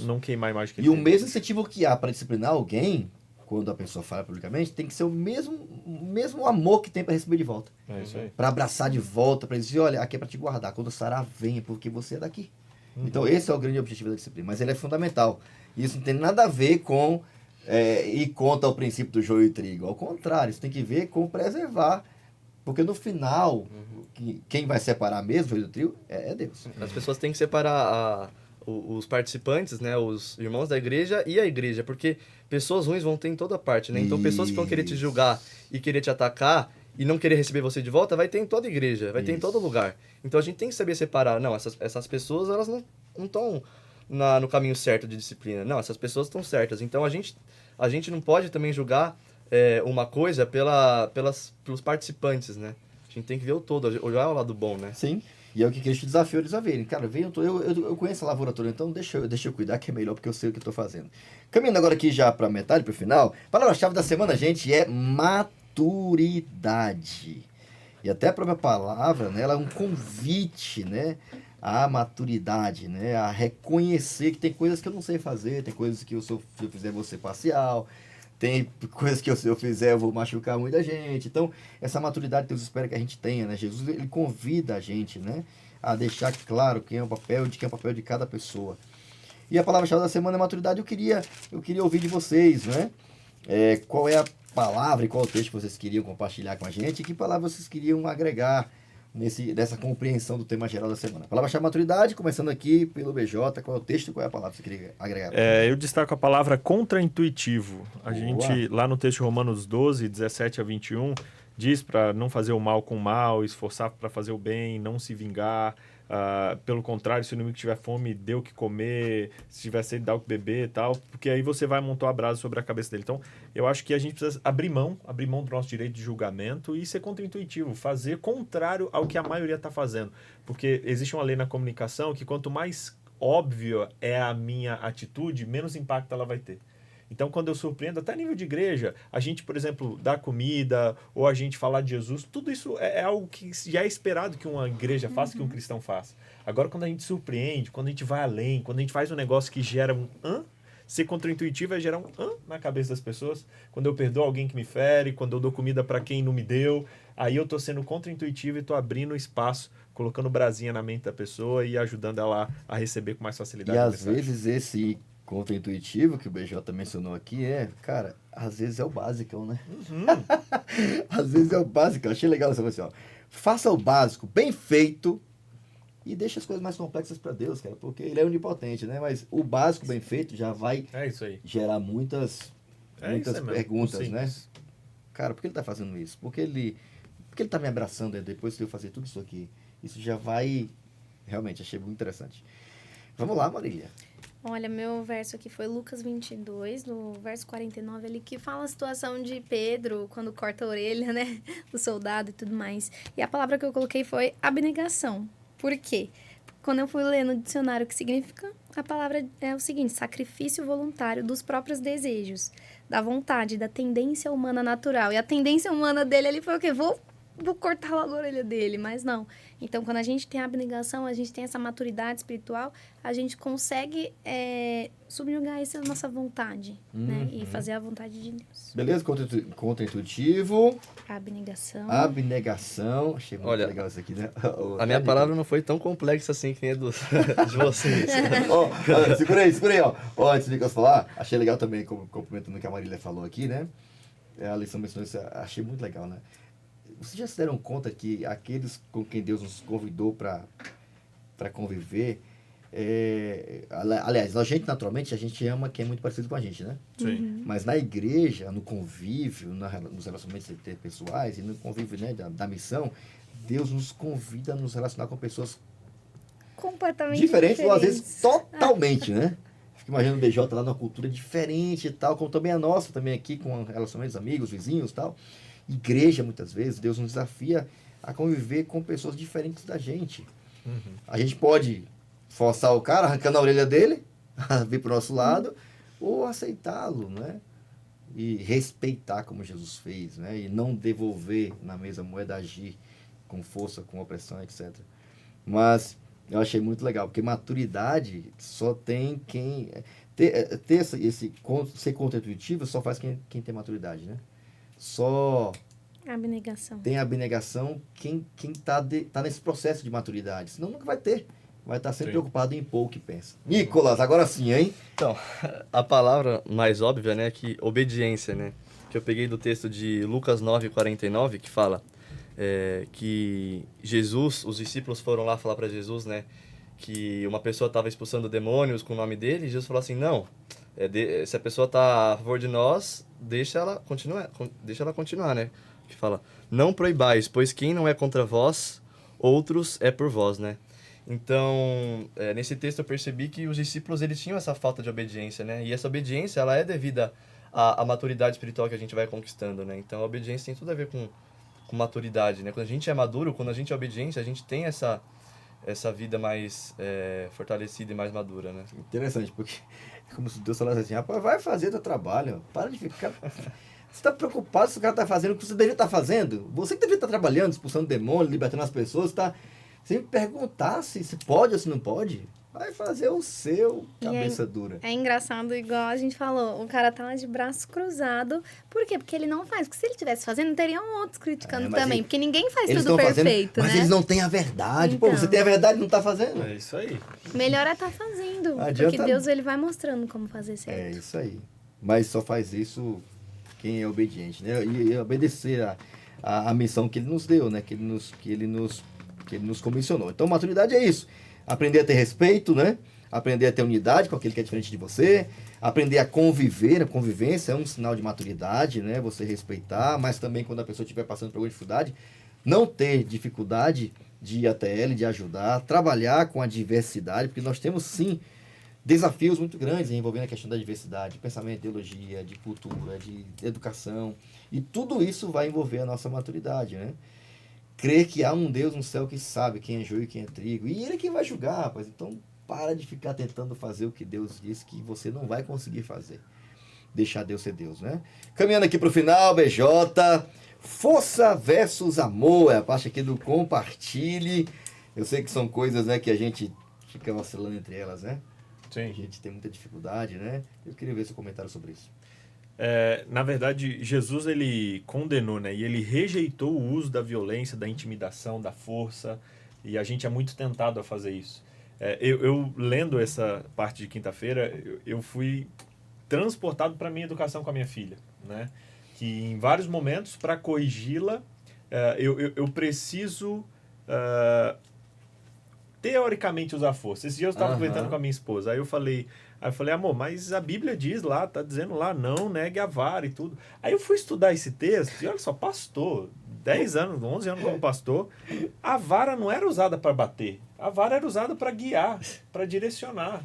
não queimar a imagem que ele tem. E o mesmo incentivo que há para disciplinar alguém, quando a pessoa fala publicamente, tem que ser o mesmo amor que tem para receber de volta. É isso aí. Para abraçar de volta, para dizer, olha, aqui é para te guardar. Quando o sará venha, porque você é daqui. Então esse é o grande objetivo da disciplina. Mas ele é fundamental. Isso não tem nada a ver com ir contra o princípio do joio e trigo. Ao contrário, isso tem que ver com preservar. Porque no final, quem vai separar mesmo o joio do trigo é Deus. As pessoas têm que separar os participantes, né, os irmãos da igreja e a igreja, porque pessoas ruins vão ter em toda parte, né? Então pessoas que vão querer te julgar e querer te atacar e não querer receber você de volta, vai ter em toda igreja, vai ter em todo lugar. Então a gente tem que saber separar. Não, essas pessoas, elas não estão no caminho certo de disciplina. Não, essas pessoas estão certas. Então a gente não pode também julgar uma coisa pelos participantes, né? A gente tem que ver o todo, olhar o lado bom, né? Sim. E é o que Cristo desafiou eles a verem. Cara, eu conheço a lavoura toda, então deixa eu cuidar que é melhor, porque eu sei o que estou fazendo. Caminhando agora aqui já para metade, para o final, a palavra-chave da semana, gente, é maturidade. E até a própria palavra, né, ela é um convite, né, à maturidade, né, a reconhecer que tem coisas que eu não sei fazer, tem coisas que se eu fizer vou ser parcial, tem coisas que se eu fizer eu vou machucar muita gente. Então, essa maturidade Deus espera que a gente tenha, né? Jesus, ele convida a gente, né, a deixar claro quem é o papel de cada pessoa. E a palavra-chave da semana é maturidade. Eu queria ouvir de vocês, né? Qual é a palavra e qual o texto que vocês queriam compartilhar com a gente e que palavra vocês queriam agregar nessa compreensão do tema geral da semana. Palavra-chave maturidade, começando aqui pelo BJ, qual é o texto e qual é a palavra que você queria agregar? Eu destaco a palavra contraintuitivo. A Boa. gente, lá no texto de Romanos 12, 17 a 21, diz para não fazer o mal com o mal, esforçar para fazer o bem, não se vingar. Pelo contrário, se o inimigo tiver fome, dê o que comer, se tiver sede, dá o que beber e tal, porque aí você vai montar a brasa sobre a cabeça dele. Então, eu acho que a gente precisa abrir mão do nosso direito de julgamento e ser contraintuitivo, fazer contrário ao que a maioria está fazendo. Porque existe uma lei na comunicação que quanto mais óbvio é a minha atitude, menos impacto ela vai ter. Então, quando eu surpreendo, até a nível de igreja, a gente, por exemplo, dar comida, ou a gente falar de Jesus, tudo isso é algo que já é esperado que uma igreja faça, que um cristão faça. Agora, quando a gente surpreende, quando a gente vai além, quando a gente faz um negócio que gera um ser contraintuitivo é gerar um na cabeça das pessoas. Quando eu perdoo alguém que me fere, quando eu dou comida para quem não me deu, aí eu tô sendo contraintuitivo e tô abrindo espaço, colocando brasinha na mente da pessoa e ajudando ela a receber com mais facilidade. E às vezes esse contraintuitivo que o BJ mencionou aqui cara, às vezes é o básico, né? Às vezes é o básico. Eu achei legal essa coisa assim, ó. Faça o básico bem feito e deixa as coisas mais complexas para Deus, cara, porque ele é onipotente, né? Mas o básico bem feito já vai gerar muitas perguntas, né? Cara, por que ele tá fazendo isso? Por que ele tá me abraçando depois de eu fazer tudo isso aqui? Isso já vai... Realmente, achei muito interessante. Vamos lá, Marília. Olha, meu verso aqui foi Lucas 22, no verso 49, ali, que fala a situação de Pedro, quando corta a orelha, né, do soldado e tudo mais. E a palavra que eu coloquei foi abnegação. Por quê? Quando eu fui ler no dicionário o que significa, a palavra é o seguinte: sacrifício voluntário dos próprios desejos, da vontade, da tendência humana natural. E a tendência humana dele, ele foi o quê? Vou cortar logo a orelha dele, mas não. Então, quando a gente tem a abnegação, a gente tem essa maturidade espiritual, a gente consegue subjugar essa nossa vontade, né? E fazer a vontade de Deus. Beleza? Contraintuitivo. Abnegação. Achei muito legal isso aqui, né? A minha palavra não foi tão complexa assim que nem a de vocês. Segura aí, ó. Antes de eu falar, achei legal também, complementando o que a Marília falou aqui, né? A lição mencionou isso, achei muito legal, né? Vocês já se deram conta que aqueles com quem Deus nos convidou para conviver, aliás, a gente naturalmente, a gente ama quem é muito parecido com a gente, né? Sim. Mas na igreja, no convívio, nos relacionamentos interpessoais e no convívio, né, da missão, Deus nos convida a nos relacionar com pessoas completamente diferentes. Ou às vezes totalmente, né? Fico imaginando o BJ lá numa cultura diferente e tal, como também a nossa, também aqui com relacionamentos amigos, vizinhos e tal. Igreja, muitas vezes, Deus nos desafia a conviver com pessoas diferentes da gente. A gente pode forçar o cara, arrancando a orelha dele, a vir para o nosso lado, ou aceitá-lo, né? E respeitar como Jesus fez, né? E não devolver na mesma moeda, agir com força, com opressão, etc. Mas eu achei muito legal, porque maturidade só tem quem... ser contra-intuitivo só faz quem tem maturidade, né? Só abnegação. Tem abnegação quem tá nesse processo de maturidade. Senão nunca vai ter. Vai estar sempre preocupado em pôr o que pensa. Nicolas, agora sim, hein? Então, a palavra mais óbvia, né, que obediência, né? Que eu peguei do texto de Lucas 9:49, que fala que Jesus, os discípulos foram lá falar para Jesus, né, que uma pessoa estava expulsando demônios com o nome dele, e Jesus falou assim: não, se a pessoa está a favor de nós, deixa ela continuar, né? que fala, não proibais, pois quem não é contra vós, outros é por vós, né? Então, nesse texto eu percebi que os discípulos, eles tinham essa falta de obediência, né? E essa obediência, ela é devida à maturidade espiritual que a gente vai conquistando, né? Então, a obediência tem tudo a ver com maturidade, né? Quando a gente é maduro, quando a gente é obediente, a gente tem essa vida mais fortalecida e mais madura, né? Interessante, porque é como se Deus falasse assim, rapaz, vai fazer teu trabalho, para de ficar... Você está preocupado se o cara está fazendo o que você deveria estar fazendo? Você que deveria estar trabalhando, expulsando demônio, libertando as pessoas, tá? Sem perguntar se pode ou se não pode, vai fazer o seu cabeça dura. É engraçado, igual a gente falou, o cara tá lá de braço cruzado. Por quê? Porque ele não faz. Porque se ele estivesse fazendo, teriam outros criticando também. Porque ninguém faz tudo perfeito, mas né? eles não têm a verdade. Então, pô, você tem a verdade e não tá fazendo. É isso aí. Melhor é estar fazendo. Porque Deus, ele vai mostrando como fazer certo. É isso aí. Mas só faz isso quem é obediente, né? E obedecer a missão que ele nos deu, né? Que ele nos comissionou. Então, maturidade é isso. Aprender a ter respeito, né? Aprender a ter unidade com aquele que é diferente de você. Aprender a conviver. A convivência é um sinal de maturidade, né? Você respeitar, mas também quando a pessoa estiver passando por alguma dificuldade, não ter dificuldade de ir até ela e de ajudar. Trabalhar com a diversidade, porque nós temos, sim, desafios muito grandes envolvendo a questão da diversidade, de pensamento, de ideologia, de cultura, de educação. E tudo isso vai envolver a nossa maturidade, né? Crer que há um Deus no céu que sabe quem é joio e quem é trigo. E ele é quem vai julgar, rapaz. Então, para de ficar tentando fazer o que Deus disse que você não vai conseguir fazer. Deixar Deus ser Deus, né? Caminhando aqui para o final, BJ. Força versus amor. É a parte aqui do compartilhe. Eu sei que são coisas, né, que a gente fica oscilando entre elas, né? Sim. A gente tem muita dificuldade, né? Eu queria ver seu comentário sobre isso. Na verdade, Jesus, ele condenou, né? E ele rejeitou o uso da violência, da intimidação, da força. E a gente é muito tentado a fazer isso. Eu lendo essa parte de quinta-feira, eu fui transportado para a minha educação com a minha filha, né? Que em vários momentos, para corrigi-la, eu preciso... teoricamente usar força. Esse dia eu estava comentando com a minha esposa. Aí eu falei, amor, mas a Bíblia diz lá, tá dizendo lá, não negue a vara e tudo. Aí eu fui estudar esse texto e olha só, pastor, 10 anos, 11 anos como pastor, a vara não era usada para bater. A vara era usada para guiar, para direcionar.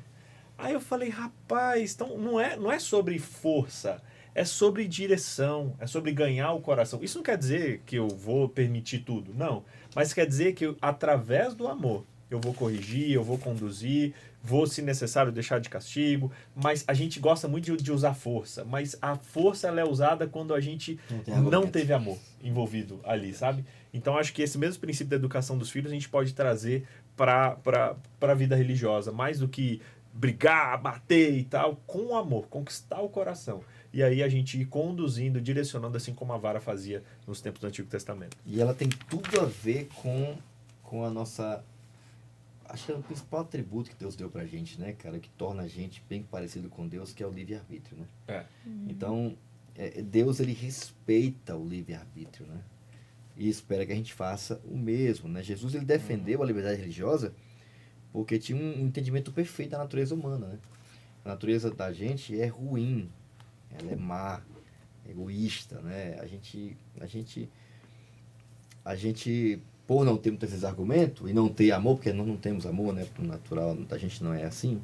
Aí eu falei, rapaz, então não é sobre força, é sobre direção, é sobre ganhar o coração. Isso não quer dizer que eu vou permitir tudo, não. Mas quer dizer que através do amor, eu vou corrigir, eu vou conduzir, vou, se necessário, deixar de castigo. Mas a gente gosta muito de usar força. Mas a força ela é usada quando a gente não teve amor envolvido ali, sabe? Então, acho que esse mesmo princípio da educação dos filhos a gente pode trazer para a vida religiosa. Mais do que brigar, bater e tal, com amor, conquistar o coração. E aí a gente ir conduzindo, direcionando, assim como a vara fazia nos tempos do Antigo Testamento. E ela tem tudo a ver com a nossa... Acho que é o principal atributo que Deus deu pra gente, né, cara? Que torna a gente bem parecido com Deus, que é o livre-arbítrio, né? Então, Deus, ele respeita o livre-arbítrio, né? E espera que a gente faça o mesmo, né? Jesus, ele defendeu a liberdade religiosa porque tinha um entendimento perfeito da natureza humana, né? A natureza da gente é ruim, ela é má, egoísta, né? A gente por não ter muitos esses argumentos e não ter amor, porque nós não temos amor, né? Porque o natural da gente não é assim.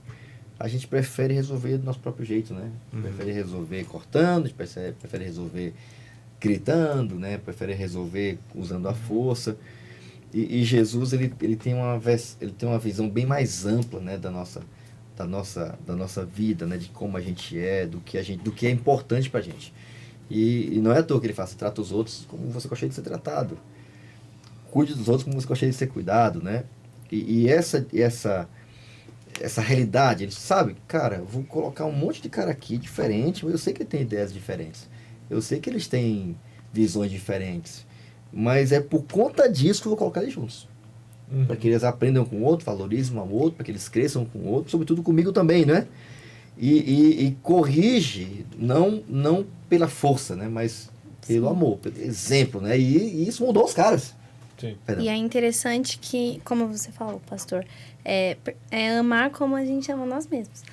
A gente prefere resolver do nosso próprio jeito, né? Prefere resolver cortando, a gente prefere resolver gritando, né? Prefere resolver usando a força. E Jesus, ele tem uma visão bem mais ampla, né? da nossa vida, né? De como a gente é, do que é importante pra gente. E não é à toa que ele fala, trata os outros como você gostaria de ser tratado. Cuide dos outros como você gostaria de ser cuidado, né? E essa realidade, ele sabe, cara, eu vou colocar um monte de cara aqui diferente, mas eu sei que ele tem ideias diferentes. Eu sei que eles têm visões diferentes. Mas é por conta disso que eu vou colocar eles juntos. Para que eles aprendam com o outro, valorizem um ao outro, para que eles cresçam com o outro, sobretudo comigo também, né? E corrige, não pela força, né? Mas pelo amor, pelo exemplo, né? E isso mudou os caras. Sim. E é interessante que, como você falou, pastor, é amar como a gente ama nós mesmos.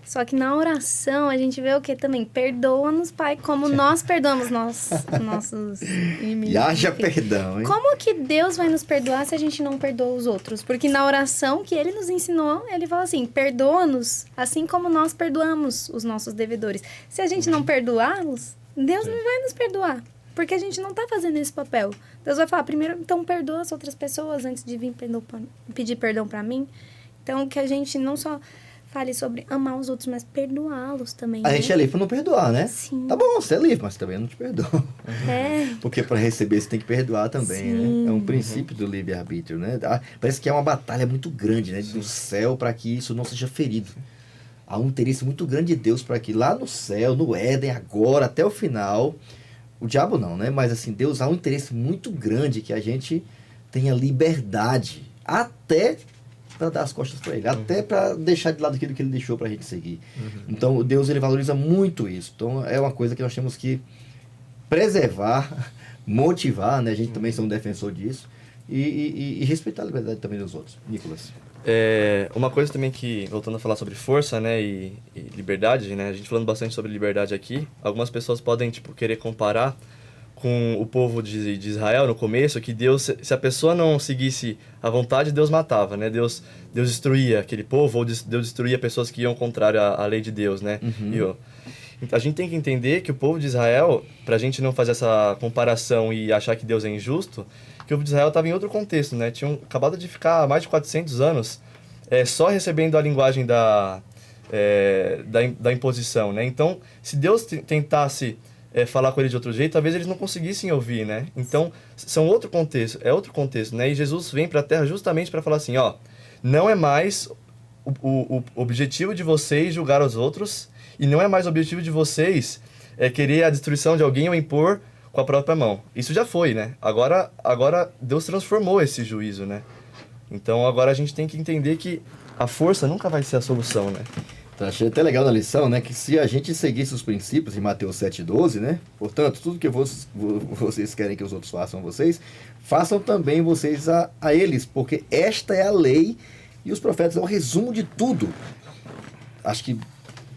Só que na oração a gente vê o que também? Perdoa-nos, Pai, como nós perdoamos nossos inimigos. E haja perdão, hein? Como que Deus vai nos perdoar se a gente não perdoa os outros? Porque na oração que ele nos ensinou, ele fala assim, perdoa-nos assim como nós perdoamos os nossos devedores. Se a gente não perdoá-los, Deus não vai nos perdoar. Porque a gente não tá fazendo esse papel. Deus vai falar, primeiro, então perdoa as outras pessoas antes de vir pedir perdão pra mim. Então, que a gente não só fale sobre amar os outros, mas perdoá-los também. A né? gente é livre pra não perdoar, né? Sim. Tá bom, você é livre, mas também não te perdoa. É. Porque para receber você tem que perdoar também, Sim. né? É um princípio do livre-arbítrio, né? Parece que é uma batalha muito grande, né? Do céu para que isso não seja ferido. Há um interesse muito grande de Deus para que lá no céu, no Éden, agora, até o final, o diabo não, né? Mas assim, Deus há um interesse muito grande que a gente tenha liberdade até para dar as costas para ele, até para deixar de lado aquilo que ele deixou para a gente seguir. Então, Deus ele valoriza muito isso. Então, é uma coisa que nós temos que preservar, motivar, né? A gente também é um defensor disso e respeitar a liberdade também dos outros. Nicolas. Uma coisa também que, voltando a falar sobre força, né, e liberdade, né, a gente falando bastante sobre liberdade aqui, algumas pessoas podem, querer comparar com o povo de Israel no começo, que Deus, se a pessoa não seguisse a vontade, Deus matava, né? Deus destruía aquele povo, ou Deus destruía pessoas que iam contrário à lei de Deus, né? A gente tem que entender que o povo de Israel, pra gente não fazer essa comparação e achar que Deus é injusto, que o povo de Israel estava em outro contexto, né? Tinham acabado de ficar mais de 400 anos só recebendo a linguagem da imposição, né? Então, se Deus tentasse falar com eles de outro jeito, talvez eles não conseguissem ouvir, né? Então, é outro contexto, né? E Jesus vem para a Terra justamente para falar assim, ó, não é mais o objetivo de vocês julgar os outros, e não é mais o objetivo de vocês querer a destruição de alguém ou impor com a própria mão. Isso já foi, né? Agora Deus transformou esse juízo, né? Então, agora a gente tem que entender que a força nunca vai ser a solução, né? Então, achei até legal na lição, né? Que se a gente seguisse os princípios de Mateus 7,12, né? Portanto, tudo que vocês querem que os outros façam a vocês, façam também vocês a eles, porque esta é a lei e os profetas, é o resumo de tudo. Acho que,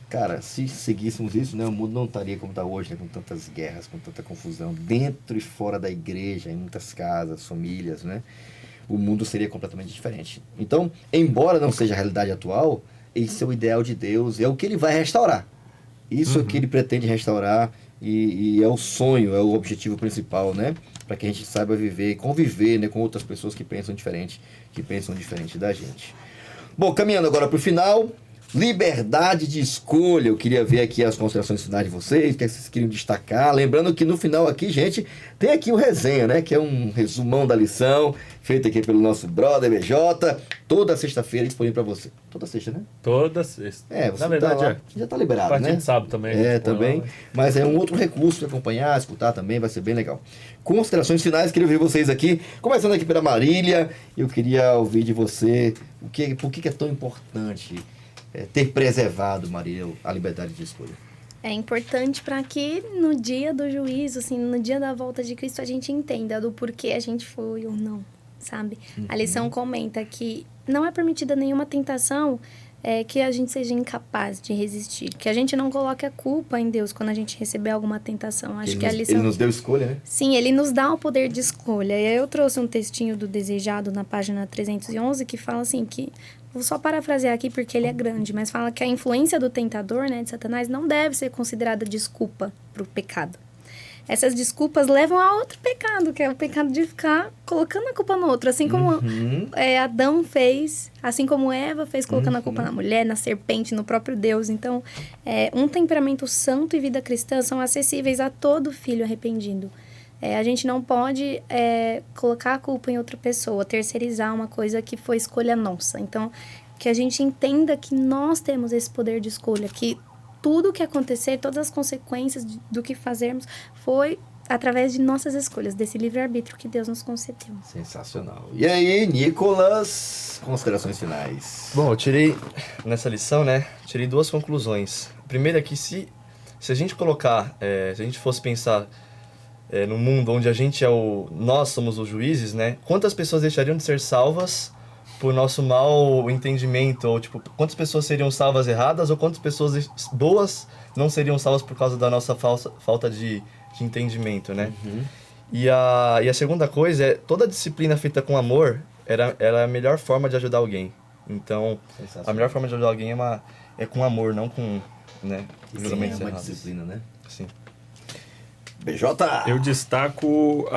cara, se seguíssemos isso, né? O mundo não estaria como está hoje, né? Com tantas guerras, com tanta confusão, dentro e fora da igreja, em muitas casas, famílias, né? O mundo seria completamente diferente. Então, embora não seja a realidade atual, esse é o ideal de Deus, é o que ele vai restaurar. Isso é o que ele pretende restaurar e é o sonho, é o objetivo principal, né? Para que a gente saiba viver e conviver, né, com outras pessoas que pensam diferente da gente. Bom, caminhando agora para o final, liberdade de escolha. Eu queria ver aqui as considerações finais de vocês, o que vocês queriam destacar. Lembrando que no final aqui, gente, tem aqui o resenha, né? Que é um resumão da lição, feito aqui pelo nosso brother BJ, toda sexta-feira disponível para você. Toda sexta, né? Toda sexta. Você Na verdade, tá lá, já tá liberado, a partir né? de sábado também. Também. Mas é um outro recurso para acompanhar, escutar também, vai ser bem legal. Considerações finais, queria ouvir vocês aqui. Começando aqui pela Marília, eu queria ouvir de você por que é tão importante ter preservado, Maria, a liberdade de escolha. É importante para que no dia do juízo, assim, no dia da volta de Cristo, a gente entenda do porquê a gente foi ou não, sabe? A lição comenta que não é permitida nenhuma tentação que a gente seja incapaz de resistir, que a gente não coloque a culpa em Deus quando a gente receber alguma tentação. Acho que a lição... Ele nos deu escolha, né? Sim, ele nos dá o poder de escolha. E aí eu trouxe um textinho do Desejado na página 311 que fala assim que... Vou só parafrasear aqui porque ele é grande, mas fala que a influência do tentador, né, de Satanás, não deve ser considerada desculpa para o pecado. Essas desculpas levam a outro pecado, que é o pecado de ficar colocando a culpa no outro. Assim como Adão fez, assim como Eva fez, colocando a culpa na mulher, na serpente, no próprio Deus. Então, um temperamento santo e vida cristã são acessíveis a todo filho arrependido. A gente não pode colocar a culpa em outra pessoa, terceirizar uma coisa que foi escolha nossa. Então, que a gente entenda que nós temos esse poder de escolha, que tudo o que acontecer, todas as consequências do que fazermos foi através de nossas escolhas, desse livre-arbítrio que Deus nos concedeu. Sensacional. E aí, Nicolas, considerações finais. Bom, eu tirei, nessa lição, né, tirei duas conclusões. A primeira é que se a gente colocar, se a gente fosse pensar no mundo onde nós somos os juízes, né, quantas pessoas deixariam de ser salvas por nosso mau entendimento, ou tipo, quantas pessoas seriam salvas erradas, ou quantas pessoas boas não seriam salvas por causa da nossa falta de entendimento, né? E a segunda coisa é, toda disciplina feita com amor, ela é a melhor forma de ajudar alguém. Então, a melhor forma de ajudar alguém é com amor, não com, né, julgamentos errados. Disciplina, né? Sim. BJ! Eu destaco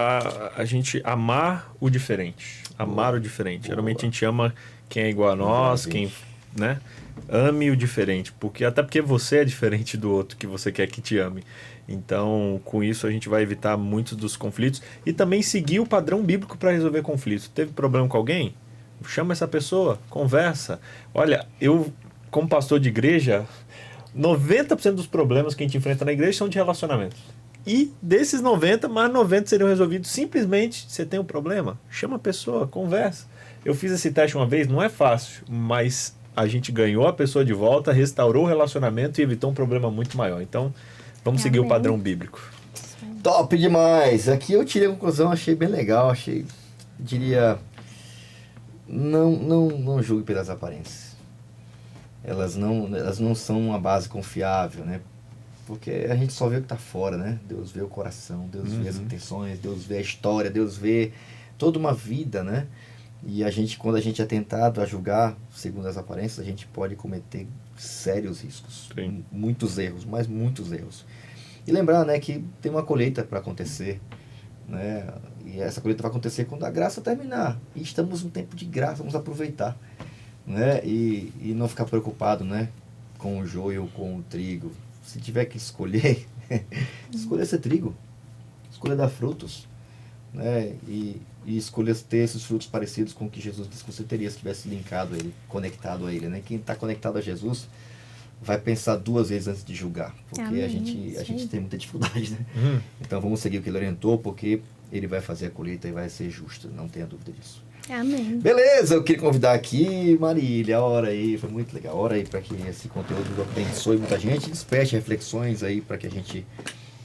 a gente amar o diferente. Amar o diferente. Geralmente a gente ama quem é igual a nós, quem, né? Ame o diferente. Até porque você é diferente do outro que você quer que te ame. Então, com isso, a gente vai evitar muitos dos conflitos. E também seguir o padrão bíblico para resolver conflitos. Teve problema com alguém? Chama essa pessoa, conversa. Olha, eu, como pastor de igreja, 90% dos problemas que a gente enfrenta na igreja são de relacionamentos. E desses 90, mais 90 seriam resolvidos simplesmente, você tem um problema, chama a pessoa, conversa. Eu fiz esse teste uma vez, não é fácil, mas a gente ganhou a pessoa de volta, restaurou o relacionamento e evitou um problema muito maior. Então, vamos seguir o padrão bíblico. Top demais! Aqui eu tirei a conclusão, achei bem legal, diria, não julgue pelas aparências. Elas não são uma base confiável, né? Porque a gente só vê o que está fora, né? Deus vê o coração, Deus vê as intenções, Deus vê a história, Deus vê toda uma vida, né? E quando a gente é tentado a julgar segundo as aparências, a gente pode cometer sérios riscos. Sim. Muitos erros, mas muitos erros. E lembrar, né, que tem uma colheita para acontecer, né? E essa colheita vai acontecer quando a graça terminar. E estamos num tempo de graça, vamos aproveitar, né? E não ficar preocupado, né, com o joio ou com o trigo. Se tiver que escolher, escolha ser trigo, escolha dar frutos, né? E escolha ter esses frutos parecidos com o que Jesus disse que você teria se tivesse linkado a ele, conectado a ele, né? Quem está conectado a Jesus vai pensar 2 vezes antes de julgar, porque a gente tem muita dificuldade, né? Então vamos seguir o que ele orientou, porque ele vai fazer a colheita e vai ser justa, não tenha dúvida disso. Amém. Beleza, eu queria convidar aqui, Marília, ora aí, foi muito legal, ora aí para que esse conteúdo abençoe muita gente, desperte reflexões aí para que a gente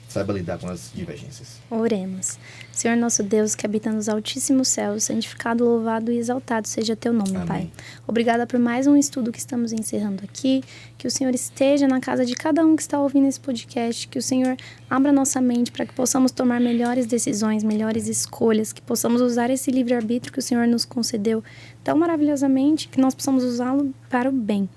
saiba lidar com as divergências. Oremos. Senhor nosso Deus, que habita nos altíssimos céus, santificado, louvado e exaltado seja teu nome, Amém. Pai. Obrigada por mais um estudo que estamos encerrando aqui, que o Senhor esteja na casa de cada um que está ouvindo esse podcast, que o Senhor abra nossa mente para que possamos tomar melhores decisões, melhores escolhas, que possamos usar esse livre-arbítrio que o Senhor nos concedeu tão maravilhosamente, que nós possamos usá-lo para o bem.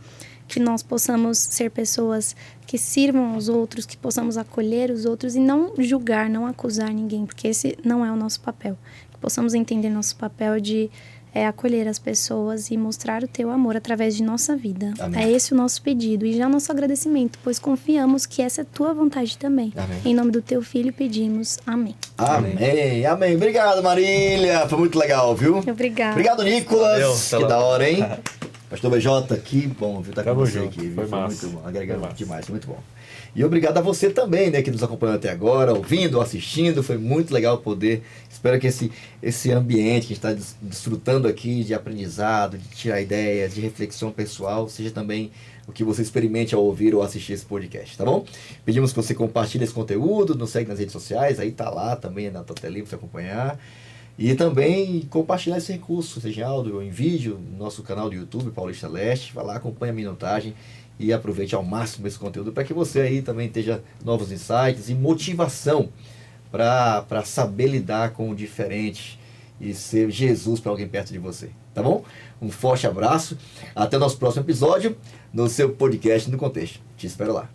Que nós possamos ser pessoas que sirvam aos outros, que possamos acolher os outros e não julgar, não acusar ninguém, porque esse não é o nosso papel. Que possamos entender nosso papel de acolher as pessoas e mostrar o teu amor através de nossa vida. Amém. É esse o nosso pedido e já nosso agradecimento, pois confiamos que essa é a tua vontade também. Amém. Em nome do teu filho pedimos. Amém. Amém, amém. Obrigado, Marília, foi muito legal, viu? Obrigada. Obrigado, Nicolas, Valeu, que da hora, hein? Pastor BJ, que bom, viu, tá com Tamo você junto, aqui, viu? foi massa. Muito bom, agregando Foi massa. demais, foi muito bom. E obrigado a você também, né, que nos acompanhou até agora, ouvindo, assistindo, foi muito legal poder, espero que esse ambiente que a gente está desfrutando aqui de aprendizado, de tirar ideias, de reflexão pessoal, seja também o que você experimente ao ouvir ou assistir esse podcast, tá bom? Pedimos que você compartilhe esse conteúdo, nos segue nas redes sociais, aí tá lá também na tua telinha para você acompanhar. E também compartilhar esse recurso, seja em áudio ou em vídeo, no nosso canal do YouTube, Paulista Leste. Vai lá, acompanha a minutagem e aproveite ao máximo esse conteúdo para que você aí também tenha novos insights e motivação para saber lidar com o diferente e ser Jesus para alguém perto de você, tá bom? Um forte abraço, até o nosso próximo episódio no seu podcast No Contexto. Te espero lá.